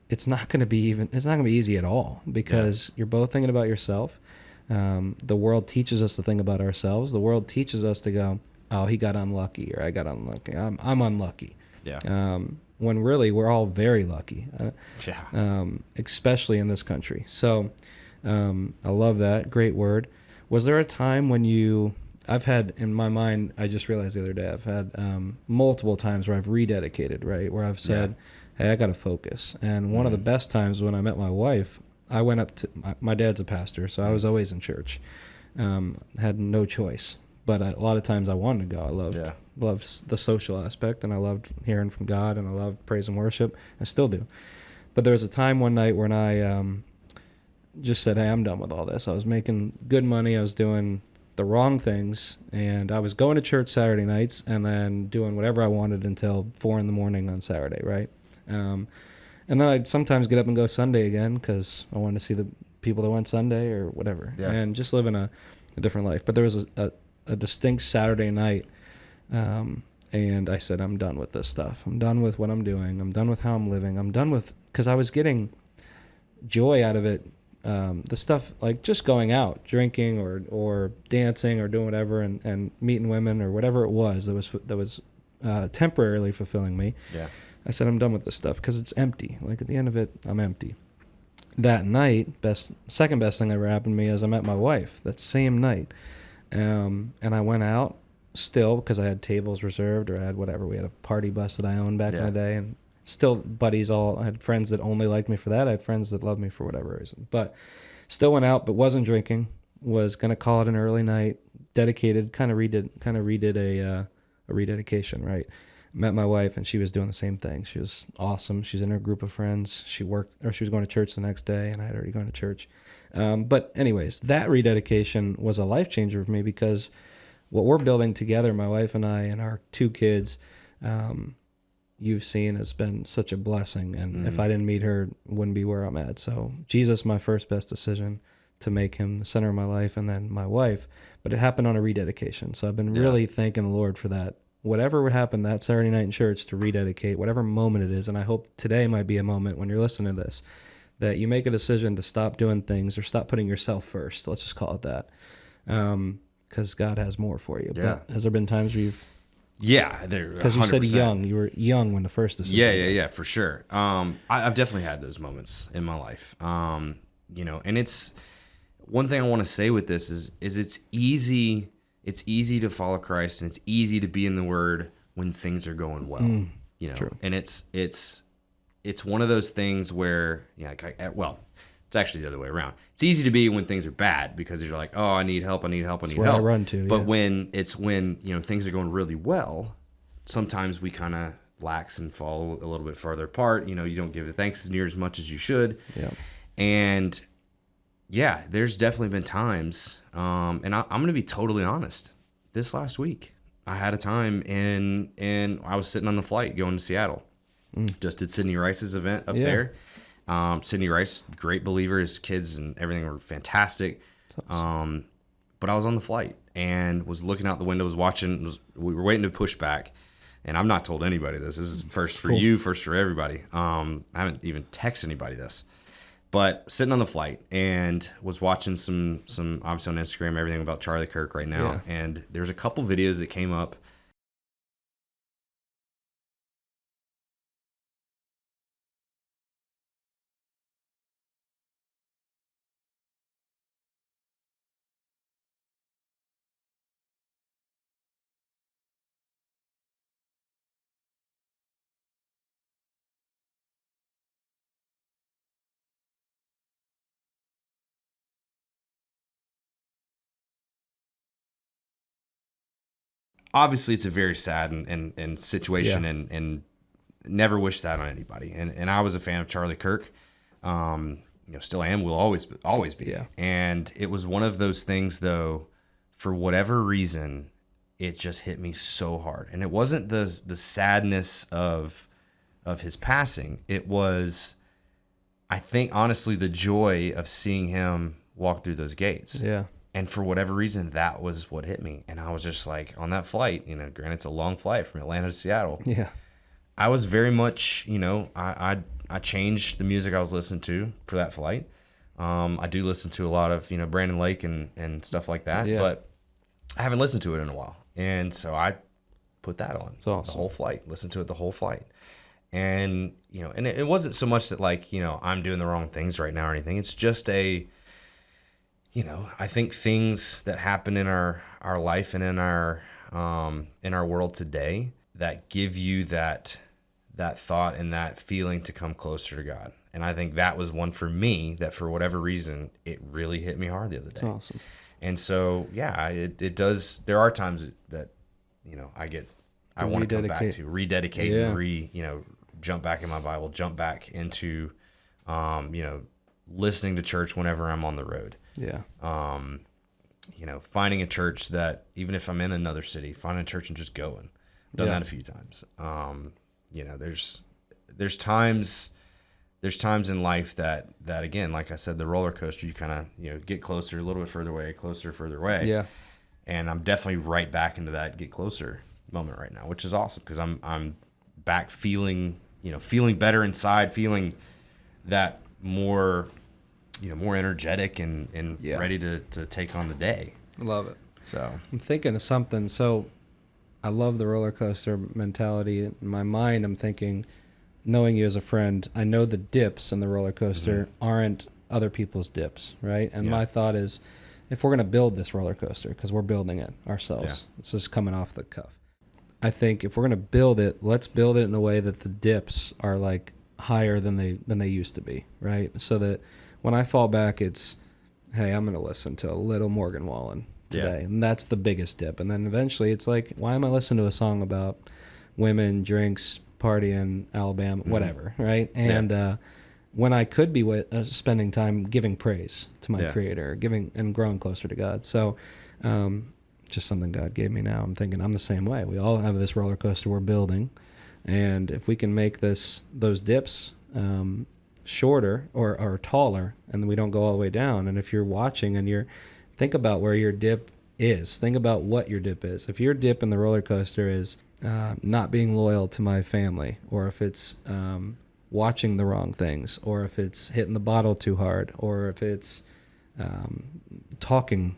[SPEAKER 1] it's not going to be easy at all, because you're both thinking about yourself. The world teaches us to think about ourselves. The world teaches us to go, oh, he got unlucky, or I got unlucky. I'm unlucky. Yeah. When really we're all very lucky. Especially in this country. So I love that. Great word. Was there a time when I've had in my mind, I just realized the other day, I've had multiple times where I've rededicated, right? Where I've said, hey, I got to focus. And one of the best times when I met my wife, I went up to, my dad's a pastor, so I was always in church. Had no choice. But a lot of times I wanted to go. I loved the social aspect, and I loved hearing from God, and I loved praise and worship. I still do. But there was a time one night when I just said, hey, I'm done with all this. I was making good money. I was doing the wrong things, and I was going to church Saturday nights and then doing whatever I wanted until 4 a.m. on Saturday, right? And then I'd sometimes get up and go Sunday again because I wanted to see the people that went Sunday or whatever, and just living a different life. But there was a distinct Saturday night, and I said, I'm done with this stuff. I'm done with what I'm doing. I'm done with how I'm living. I'm done with, because I was getting joy out of it, the stuff like just going out, drinking or dancing or doing whatever, and meeting women or whatever it was that was temporarily fulfilling me. I said, I'm done with this stuff because it's empty. Like at the end of it, I'm empty. That night, second best thing that ever happened to me is I met my wife that same night. And I went out still because I had tables reserved, or I had whatever. We had a party bus that I owned back in the day, and still buddies I had friends that only liked me for that. I had friends that loved me for whatever reason. But still went out, but wasn't drinking. Was going to call it an early night, dedicated, kind of redid a rededication, right? Met my wife, and she was doing the same thing. She was awesome. She's in her group of friends. She was going to church the next day, and I had already gone to church. But anyways, that rededication was a life changer for me, because what we're building together, my wife and I and our 2 kids, you've seen, has been such a blessing. And if I didn't meet her, wouldn't be where I'm at. So Jesus, my first best decision to make him the center of my life, and then my wife. But it happened on a rededication. So I've been really thanking the Lord for that. Whatever happened that Saturday night in church, to rededicate, whatever moment it is, and I hope today might be a moment when you're listening to this, that you make a decision to stop doing things, or stop putting yourself first. Let's just call it that. Because God has more for you.
[SPEAKER 2] Yeah.
[SPEAKER 1] But has there been times where you've...
[SPEAKER 2] Yeah, there.
[SPEAKER 1] Because you said young. You were young when the first decision...
[SPEAKER 2] Yeah, for sure. I've definitely had those moments in my life. You know, and it's... One thing I want to say with this is it's easy... It's easy to follow Christ, and it's easy to be in the Word when things are going well. You know,
[SPEAKER 1] true.
[SPEAKER 2] And it's one of those things where, it's actually the other way around. It's easy to be when things are bad, because you're like, oh, I need help, I need help.
[SPEAKER 1] I run to.
[SPEAKER 2] But when you know, things are going really well, sometimes we kind of lax and fall a little bit farther apart. You know, you don't give the thanks near as much as you should.
[SPEAKER 1] Yeah.
[SPEAKER 2] And yeah, there's definitely been times, and I'm going to be totally honest. This last week, I had a time, and I was sitting on the flight going to Seattle. Just did Sydney Rice's event up there. Sydney Rice, great believer. His kids and everything were fantastic. Awesome. But I was on the flight and was looking out the window, we were waiting to push back. And I'm not told anybody this. This is first for you, first for everybody. I haven't even texted anybody this. But sitting on the flight and was watching some obviously on Instagram, everything about Charlie Kirk right now. Yeah. And there's a couple videos that came up. Obviously, it's a very sad and situation, and never wish that on anybody. And I was a fan of Charlie Kirk. You know, still am. Will always be.
[SPEAKER 1] Yeah.
[SPEAKER 2] And it was one of those things, though, for whatever reason, it just hit me so hard. And it wasn't the sadness of his passing. It was, I think, honestly, the joy of seeing him walk through those gates.
[SPEAKER 1] Yeah.
[SPEAKER 2] And for whatever reason, that was what hit me. And I was just like, on that flight, you know, granted it's a long flight from Atlanta to Seattle.
[SPEAKER 1] Yeah.
[SPEAKER 2] I was very much, you know, I changed the music I was listening to for that flight. I do listen to a lot of, you know, Brandon Lake and stuff like that. Yeah. But I haven't listened to it in a while. And so I put that on.
[SPEAKER 1] It's awesome.
[SPEAKER 2] The whole flight. Listened to it the whole flight. And, you know, and it wasn't so much that, like, you know, I'm doing the wrong things right now or anything. It's just you know, I think things that happen in our life and in our world today that give you that thought and that feeling to come closer to God. And I think that was one for me that, for whatever reason, it really hit me hard the other day.
[SPEAKER 1] That's awesome.
[SPEAKER 2] And so, yeah, it does. There are times that, you know, I want to come back to rededicate and you know, jump back in my Bible, jump back into, you know, listening to church whenever I'm on the road.
[SPEAKER 1] Yeah.
[SPEAKER 2] You know, finding a church that, even if I'm in another city, finding a church and just going. Done that a few times. You know, there's times in life that again, like I said, the roller coaster, you kind of, you know, get closer, a little bit further away.
[SPEAKER 1] Yeah.
[SPEAKER 2] And I'm definitely right back into that get closer moment right now, which is awesome, because I'm back feeling better inside, feeling that more, you know, more energetic and ready to take on the day.
[SPEAKER 1] Love it.
[SPEAKER 2] So
[SPEAKER 1] I'm thinking of something. So I love the roller coaster mentality. In my mind, I'm thinking, knowing you as a friend, I know the dips in the roller coaster aren't other people's dips, right? And my thought is, if we're going to build this roller coaster, because we're building it ourselves, this is coming off the cuff. I think if we're going to build it, let's build it in a way that the dips are like higher than they used to be, right? So that when I fall back, it's, hey, I'm going to listen to a little Morgan Wallen today. And that's the biggest dip. And then eventually it's like, why am I listening to a song about women, drinks, partying, Alabama, whatever, right? And when I could be spending time giving praise to my Creator, giving and growing closer to God. So just something God gave me now. I'm thinking I'm the same way. We all have this roller coaster we're building. And if we can make those dips shorter or taller, and we don't go all the way down. And if you're watching and think about where your dip is. Think about what your dip is. If your dip in the roller coaster is not being loyal to my family, or if it's watching the wrong things, or if it's hitting the bottle too hard, or if it's talking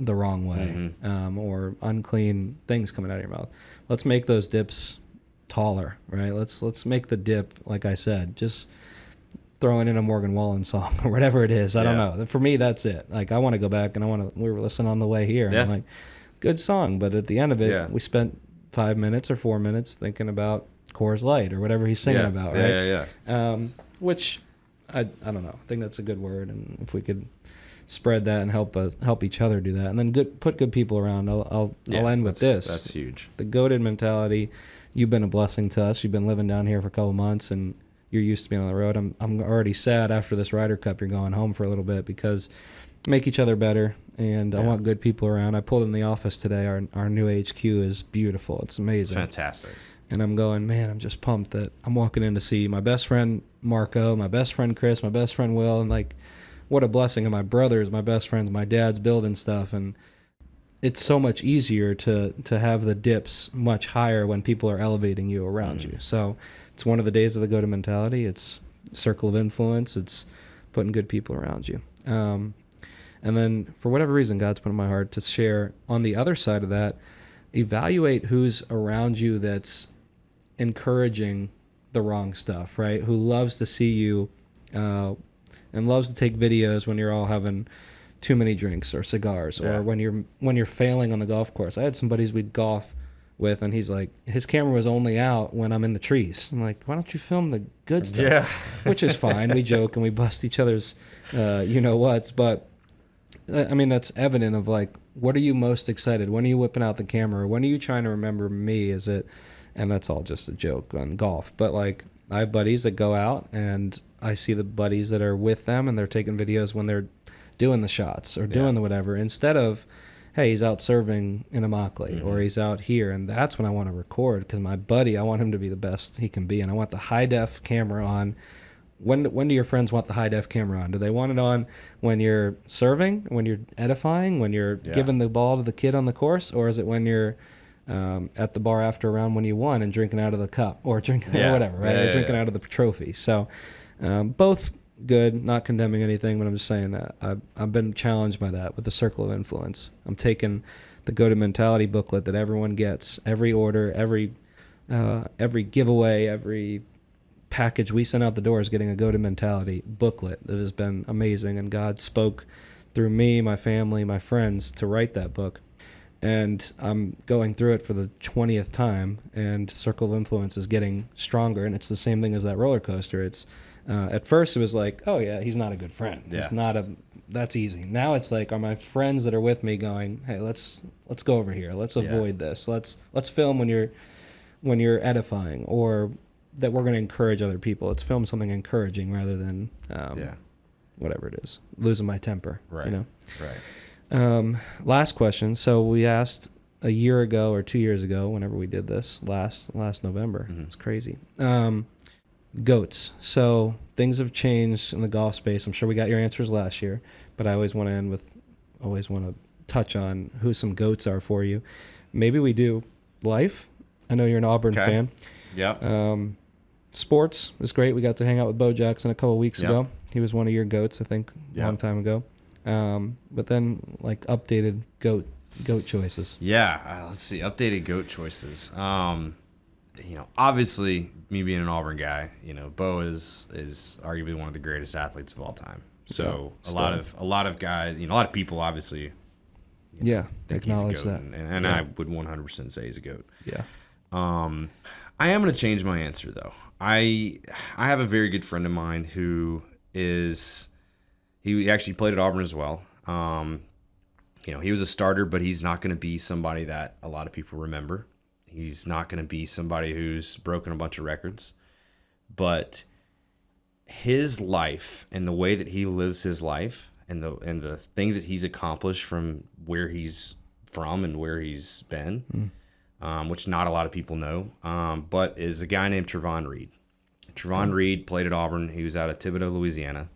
[SPEAKER 1] the wrong way, or unclean things coming out of your mouth, let's make those dips taller, right? Let's make the dip, like I said, just throwing in a Morgan Wallen song or whatever it is. I don't know. For me, that's it. Like, I want to go back and we were listening on the way here. And I'm like, good song. But at the end of it, we spent 5 minutes or 4 minutes thinking about Coors Light or whatever he's singing about, right? Which I don't know. I think that's a good word. And if we could spread that and help each other do that, and then put good people around. I'll end with this.
[SPEAKER 2] That's huge.
[SPEAKER 1] The goated mentality. You've been a blessing to us. You've been living down here for a couple months, and you're used to being on the road. I'm already sad after this Ryder Cup you're going home for a little bit, because make each other better, and I want good people around. I pulled in the office today. Our new HQ is beautiful. It's amazing.
[SPEAKER 2] It's fantastic.
[SPEAKER 1] And I'm going, man, I'm just pumped that I'm walking in to see my best friend Marco, my best friend Chris, my best friend Will, and like, what a blessing. And my brothers, my best friends, my dad's building stuff, and it's so much easier to have the dips much higher when people are elevating you around you. So it's one of the days of the go-to mentality. It's circle of influence. It's putting good people around you. And then for whatever reason, God's put in my heart to share on the other side of that, evaluate who's around you that's encouraging the wrong stuff, right? Who loves to see you and loves to take videos when you're all having too many drinks or cigars, or when you're failing on the golf course. I had some buddies we'd golf with, and he's like, his camera was only out when I'm in the trees. I'm like, why don't you film the good stuff?
[SPEAKER 2] Yeah.
[SPEAKER 1] Which is fine. We joke and we bust each other's you-know-whats, but I mean, that's evident of like, what are you most excited? When are you whipping out the camera? When are you trying to remember me? And that's all just a joke on golf. But like, I have buddies that go out, and I see the buddies that are with them, and they're taking videos when they're doing the shots or doing the whatever, instead of, hey, he's out serving in Immokalee, or he's out here. And that's when I want to record, because my buddy, I want him to be the best he can be, and I want the high def camera on. When do your friends want the high def camera on? Do they want it on when you're serving, when you're edifying, when you're giving the ball to the kid on the course, or is it when you're at the bar after a round when you won and drinking out of the cup, or drinking or whatever, right? Or drinking out of the trophy. So both good, not condemning anything, but I'm just saying that I've been challenged by that with the circle of influence. I'm taking the go-to mentality booklet that everyone gets, every order, every giveaway, every package we send out the door is getting a go-to mentality booklet that has been amazing, and God spoke through me, my family, my friends to write that book. And I'm going through it for the 20th time, and circle of influence is getting stronger, and it's the same thing as that roller coaster. It's at first it was like, oh yeah, he's not a good friend. He's not that's easy. Now it's like, are my friends that are with me going, hey, let's go over here. Let's avoid this. Let's film when you're edifying, or that we're going to encourage other people. Let's film something encouraging rather than whatever it is, losing my temper.
[SPEAKER 2] Right.
[SPEAKER 1] You know?
[SPEAKER 2] Right.
[SPEAKER 1] Last question. So we asked a year ago or 2 years ago, whenever we did this last November. It's crazy. Goats. So things have changed in the golf space. I'm sure we got your answers last year, but I always want to touch on who some goats are for you. Maybe we do life. I know you're an Auburn fan.
[SPEAKER 2] Yeah.
[SPEAKER 1] Sports is great. We got to hang out with Bo Jackson a couple of weeks ago. He was one of your goats, I think, a long time ago. But then like updated goat choices.
[SPEAKER 2] Yeah. Let's see. Updated goat choices. obviously me being an Auburn guy, Bo is arguably one of the greatest athletes of all time. So a lot of guys, a lot of people obviously think he's a
[SPEAKER 1] acknowledge
[SPEAKER 2] goat,
[SPEAKER 1] that.
[SPEAKER 2] and I would 100% say he's a goat.
[SPEAKER 1] Yeah.
[SPEAKER 2] I am going to change my answer though. I have a very good friend of mine who he actually played at Auburn as well. He was a starter, but he's not going to be somebody that a lot of people remember. He's not going to be somebody who's broken a bunch of records. But his life and the way that he lives his life and the things that he's accomplished from where he's from and where he's been, which not a lot of people know, but is a guy named Trevon Reed. Trevon Reed played at Auburn. He was out of Thibodaux, Louisiana.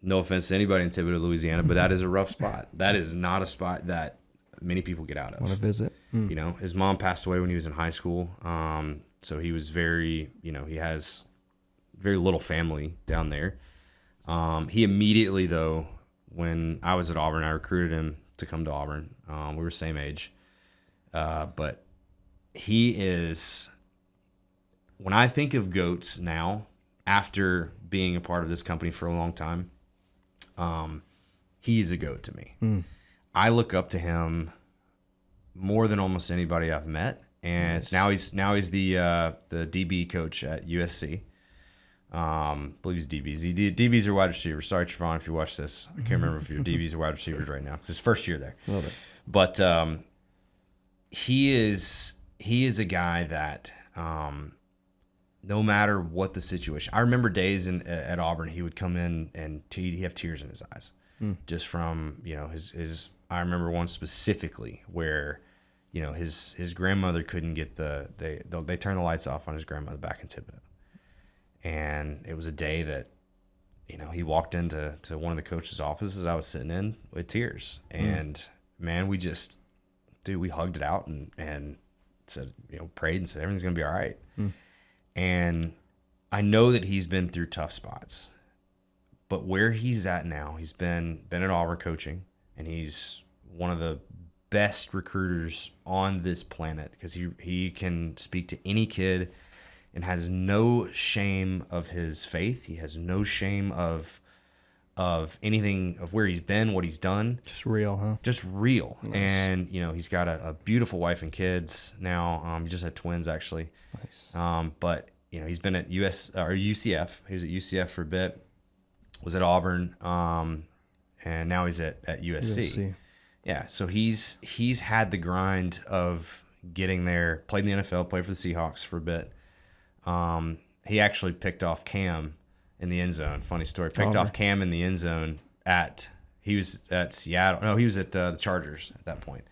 [SPEAKER 2] No offense to anybody in Thibodaux, Louisiana, but that is a rough spot. That is not a spot that many people get out of.
[SPEAKER 1] Want to visit?
[SPEAKER 2] His mom passed away when he was in high school. So he was he has very little family down there. He immediately, though, when I was at Auburn, I recruited him to come to Auburn. We were same age. But he is, when I think of GOATs now, after being a part of this company for a long time, he's a GOAT to me. I look up to him more than almost anybody I've met, and it's now he's the DB coach at USC. I believe he's DBs. DBs are wide receivers. Sorry, Trevon, if you watch this. I can't remember if you're DBs or wide receivers right now because it's first year there.
[SPEAKER 1] Love it.
[SPEAKER 2] But he is a guy that no matter what the situation. I remember days at Auburn, he would come in and he'd have tears in his eyes, just from his. I remember one specifically where his grandmother couldn't get they turned the lights off on his grandmother back in Thibodaux, and it was a day that he walked into one of the coach's offices I was sitting in with tears, and man, we hugged it out and said prayed and said everything's gonna be all right. And I know that he's been through tough spots, but where he's at now, he's been at Auburn coaching, and he's one of the best recruiters on this planet because he can speak to any kid and has no shame of his faith. He has no shame of anything, of where he's been, what he's done.
[SPEAKER 1] Just real, huh?
[SPEAKER 2] Just real.
[SPEAKER 1] Nice.
[SPEAKER 2] And he's got a beautiful wife and kids now. He just had twins actually.
[SPEAKER 1] Nice.
[SPEAKER 2] But he's been at UCF. He was at UCF for a bit. Was at Auburn. And now he's at USC. Yeah, so he's had the grind of getting there. Played in the NFL. Played for the Seahawks for a bit. He actually picked off Cam in the end zone. Funny story. Picked off Cam in the end zone he was at Seattle. No, he was at the Chargers at that point,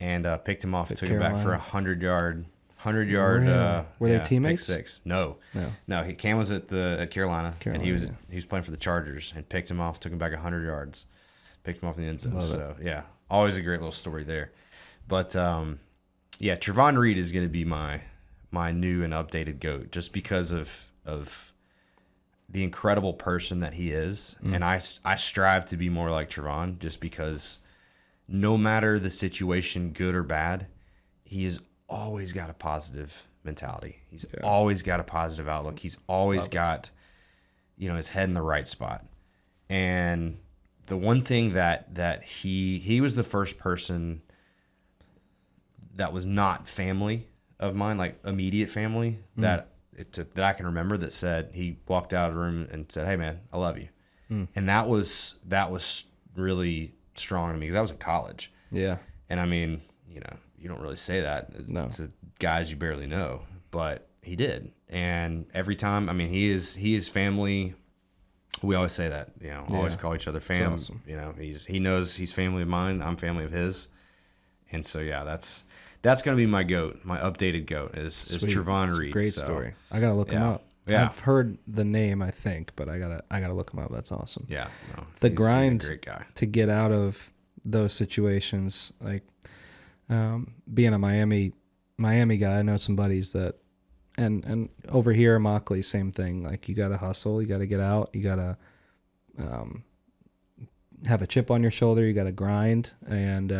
[SPEAKER 2] and picked him off. Took him back for a 100-yard.
[SPEAKER 1] Were they teammates?
[SPEAKER 2] Pick six. No. Cam was at Carolina, and he was playing for the Chargers, and picked him off. Took him back 100 yards. Picked him off in the end zone. So yeah, always a great little story there. But Trevon Reed is going to be my new and updated GOAT just because of the incredible person that he is. And I strive to be more like Trevon just because no matter the situation, good or bad, he has always got a positive mentality. He's always got a positive outlook. He's always got his head in the right spot. And the one thing that he was the first person that was not family of mine, like immediate family, that I can remember, that said, he walked out of the room and said, "Hey man, I love you." And that was really strong to me because I was in college. Yeah. And I mean, you don't really say that to guys you barely know, but he did. And every time, I mean, he is family. We always say that, always call each other fam. That's awesome. He knows he's family of mine. I'm family of his. And so, yeah, that's going to be my GOAT, my updated GOAT is Trevon Reed.
[SPEAKER 1] Great story. I got to look him up. Yeah. I've heard the name, I think, but I gotta look him up. That's awesome. Yeah. No, the grind he's a great guy. To get out of those situations, like being a Miami guy, I know some buddies that, and over here, Immokalee, same thing. Like, you got to hustle, you got to get out, you got to have a chip on your shoulder, you got to grind, and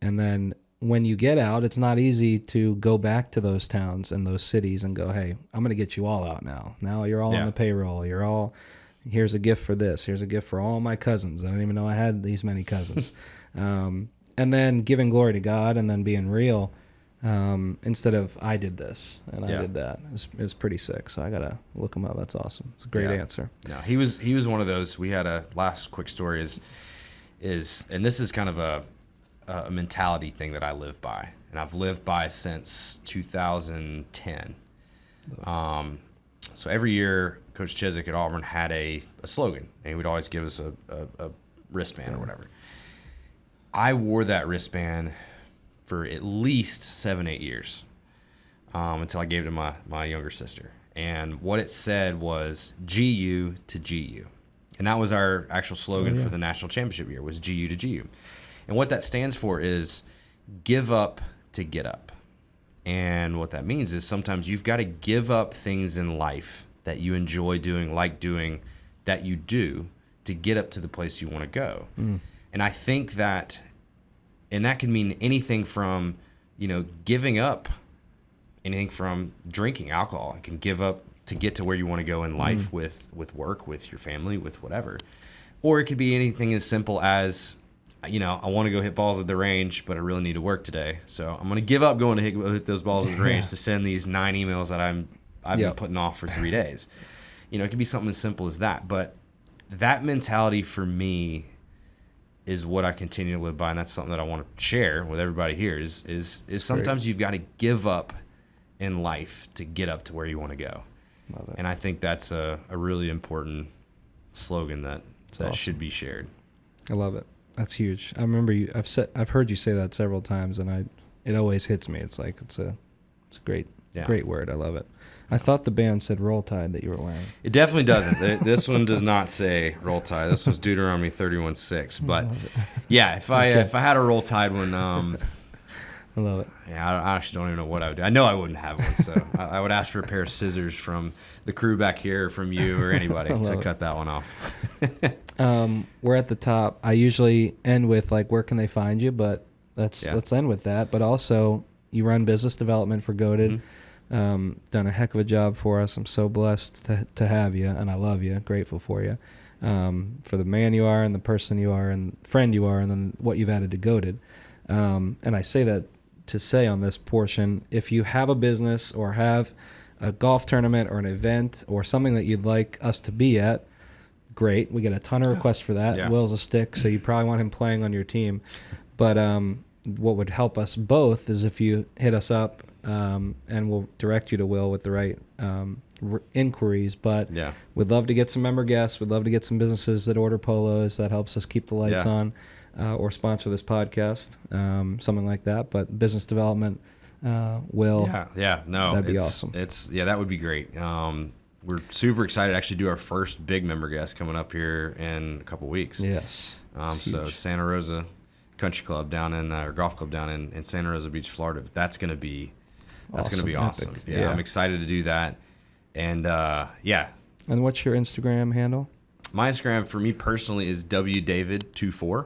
[SPEAKER 1] then when you get out, it's not easy to go back to those towns and those cities and go, hey, I'm going to get you all out now. Now you're all on the payroll. You're all, here's a gift for this. Here's a gift for all my cousins. I didn't even know I had these many cousins. And then giving glory to God and then being real instead of I did this and I did that is pretty sick. So I got to look him up. That's awesome. It's a great answer.
[SPEAKER 2] No, he was one of those. We had a last quick story is and this is kind of a mentality thing that I live by, and I've lived by since 2010. So every year, Coach Chiswick at Auburn had a slogan, and he would always give us a wristband or whatever. I wore that wristband for at least 7-8 years until I gave it to my younger sister. And what it said was GU to GU. And that was our actual slogan for the national championship year, was GU to GU. And what that stands for is give up to get up. And what that means is sometimes you've got to give up things in life that you enjoy doing, like doing, that you do to get up to the place you want to go. And I think that, and that can mean anything from, giving up, anything from drinking alcohol. It can give up to get to where you want to go in life with work, with your family, with whatever. Or it could be anything as simple as, I want to go hit balls at the range, but I really need to work today. So I'm going to give up going to hit those balls at the range to send these 9 emails that I've been putting off for 3 days. It could be something as simple as that. But that mentality for me is what I continue to live by, and that's something that I want to share with everybody here. Is sometimes you've got to give up in life to get up to where you want to go.
[SPEAKER 1] Love it.
[SPEAKER 2] And I think that's a really important slogan that
[SPEAKER 1] awesome.
[SPEAKER 2] Should be shared.
[SPEAKER 1] I love it. That's huge. I remember I've heard you say that several times, and it always hits me. It's like it's a great word. I love it. I thought the band said Roll Tide that you were wearing.
[SPEAKER 2] It definitely doesn't. This one does not say Roll Tide. This was Deuteronomy 31:6. But yeah, if I had a Roll Tide one,
[SPEAKER 1] I love it.
[SPEAKER 2] Yeah, I actually don't even know what I would do. I know I wouldn't have one, so I would ask for a pair of scissors from the crew back here, or from you, or anybody to cut that one off.
[SPEAKER 1] We're at the top. I usually end with where can they find you, but let's end with that. But also, you run business development for Goated. Done a heck of a job for us. I'm so blessed to have you, and I love you. Grateful for you, for the man you are, and the person you are, and friend you are, and then what you've added to Goated. And I say that to say on this portion, if you have a business or have a golf tournament or an event or something that you'd like us to be at, great. We get a ton of requests for that. Yeah. Will's a stick, so you probably want him playing on your team. But what would help us both is if you hit us up, and we'll direct you to Will with the right inquiries. But we'd love to get some member guests. We'd love to get some businesses that order polos. That helps us keep the lights on. Or sponsor this podcast, something like that. But business development will.
[SPEAKER 2] That'd
[SPEAKER 1] be awesome.
[SPEAKER 2] That would be great. We're super excited to actually do our first big member guest coming up here in a couple weeks.
[SPEAKER 1] Yes.
[SPEAKER 2] So Santa Rosa Country Club down in, or golf club down in Santa Rosa Beach, Florida. That's gonna be awesome. Yeah, I'm excited to do that. And
[SPEAKER 1] And what's your Instagram handle?
[SPEAKER 2] My Instagram for me personally is wdavid24.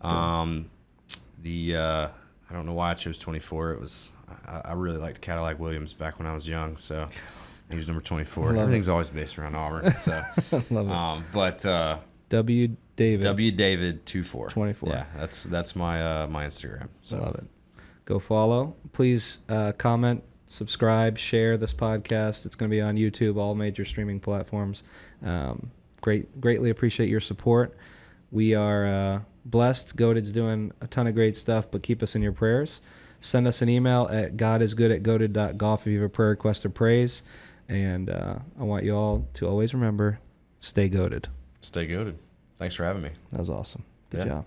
[SPEAKER 2] I don't know why I chose 24. It was I really liked Cadillac Williams back when I was young, so he was number 24. Everything's always based around Auburn, so
[SPEAKER 1] love it.
[SPEAKER 2] But wdavid24.
[SPEAKER 1] 24.
[SPEAKER 2] Yeah, that's my my Instagram. So
[SPEAKER 1] I love it. Go follow. Please comment, subscribe, share this podcast. It's going to be on YouTube, all major streaming platforms. Greatly appreciate your support. We are blessed. Goated's doing a ton of great stuff, but keep us in your prayers. Send us an email at godisgood@goated.golf if you have a prayer request or praise. And I want you all to always remember, stay goated.
[SPEAKER 2] Stay goated. Thanks for having me.
[SPEAKER 1] That was awesome. Good job.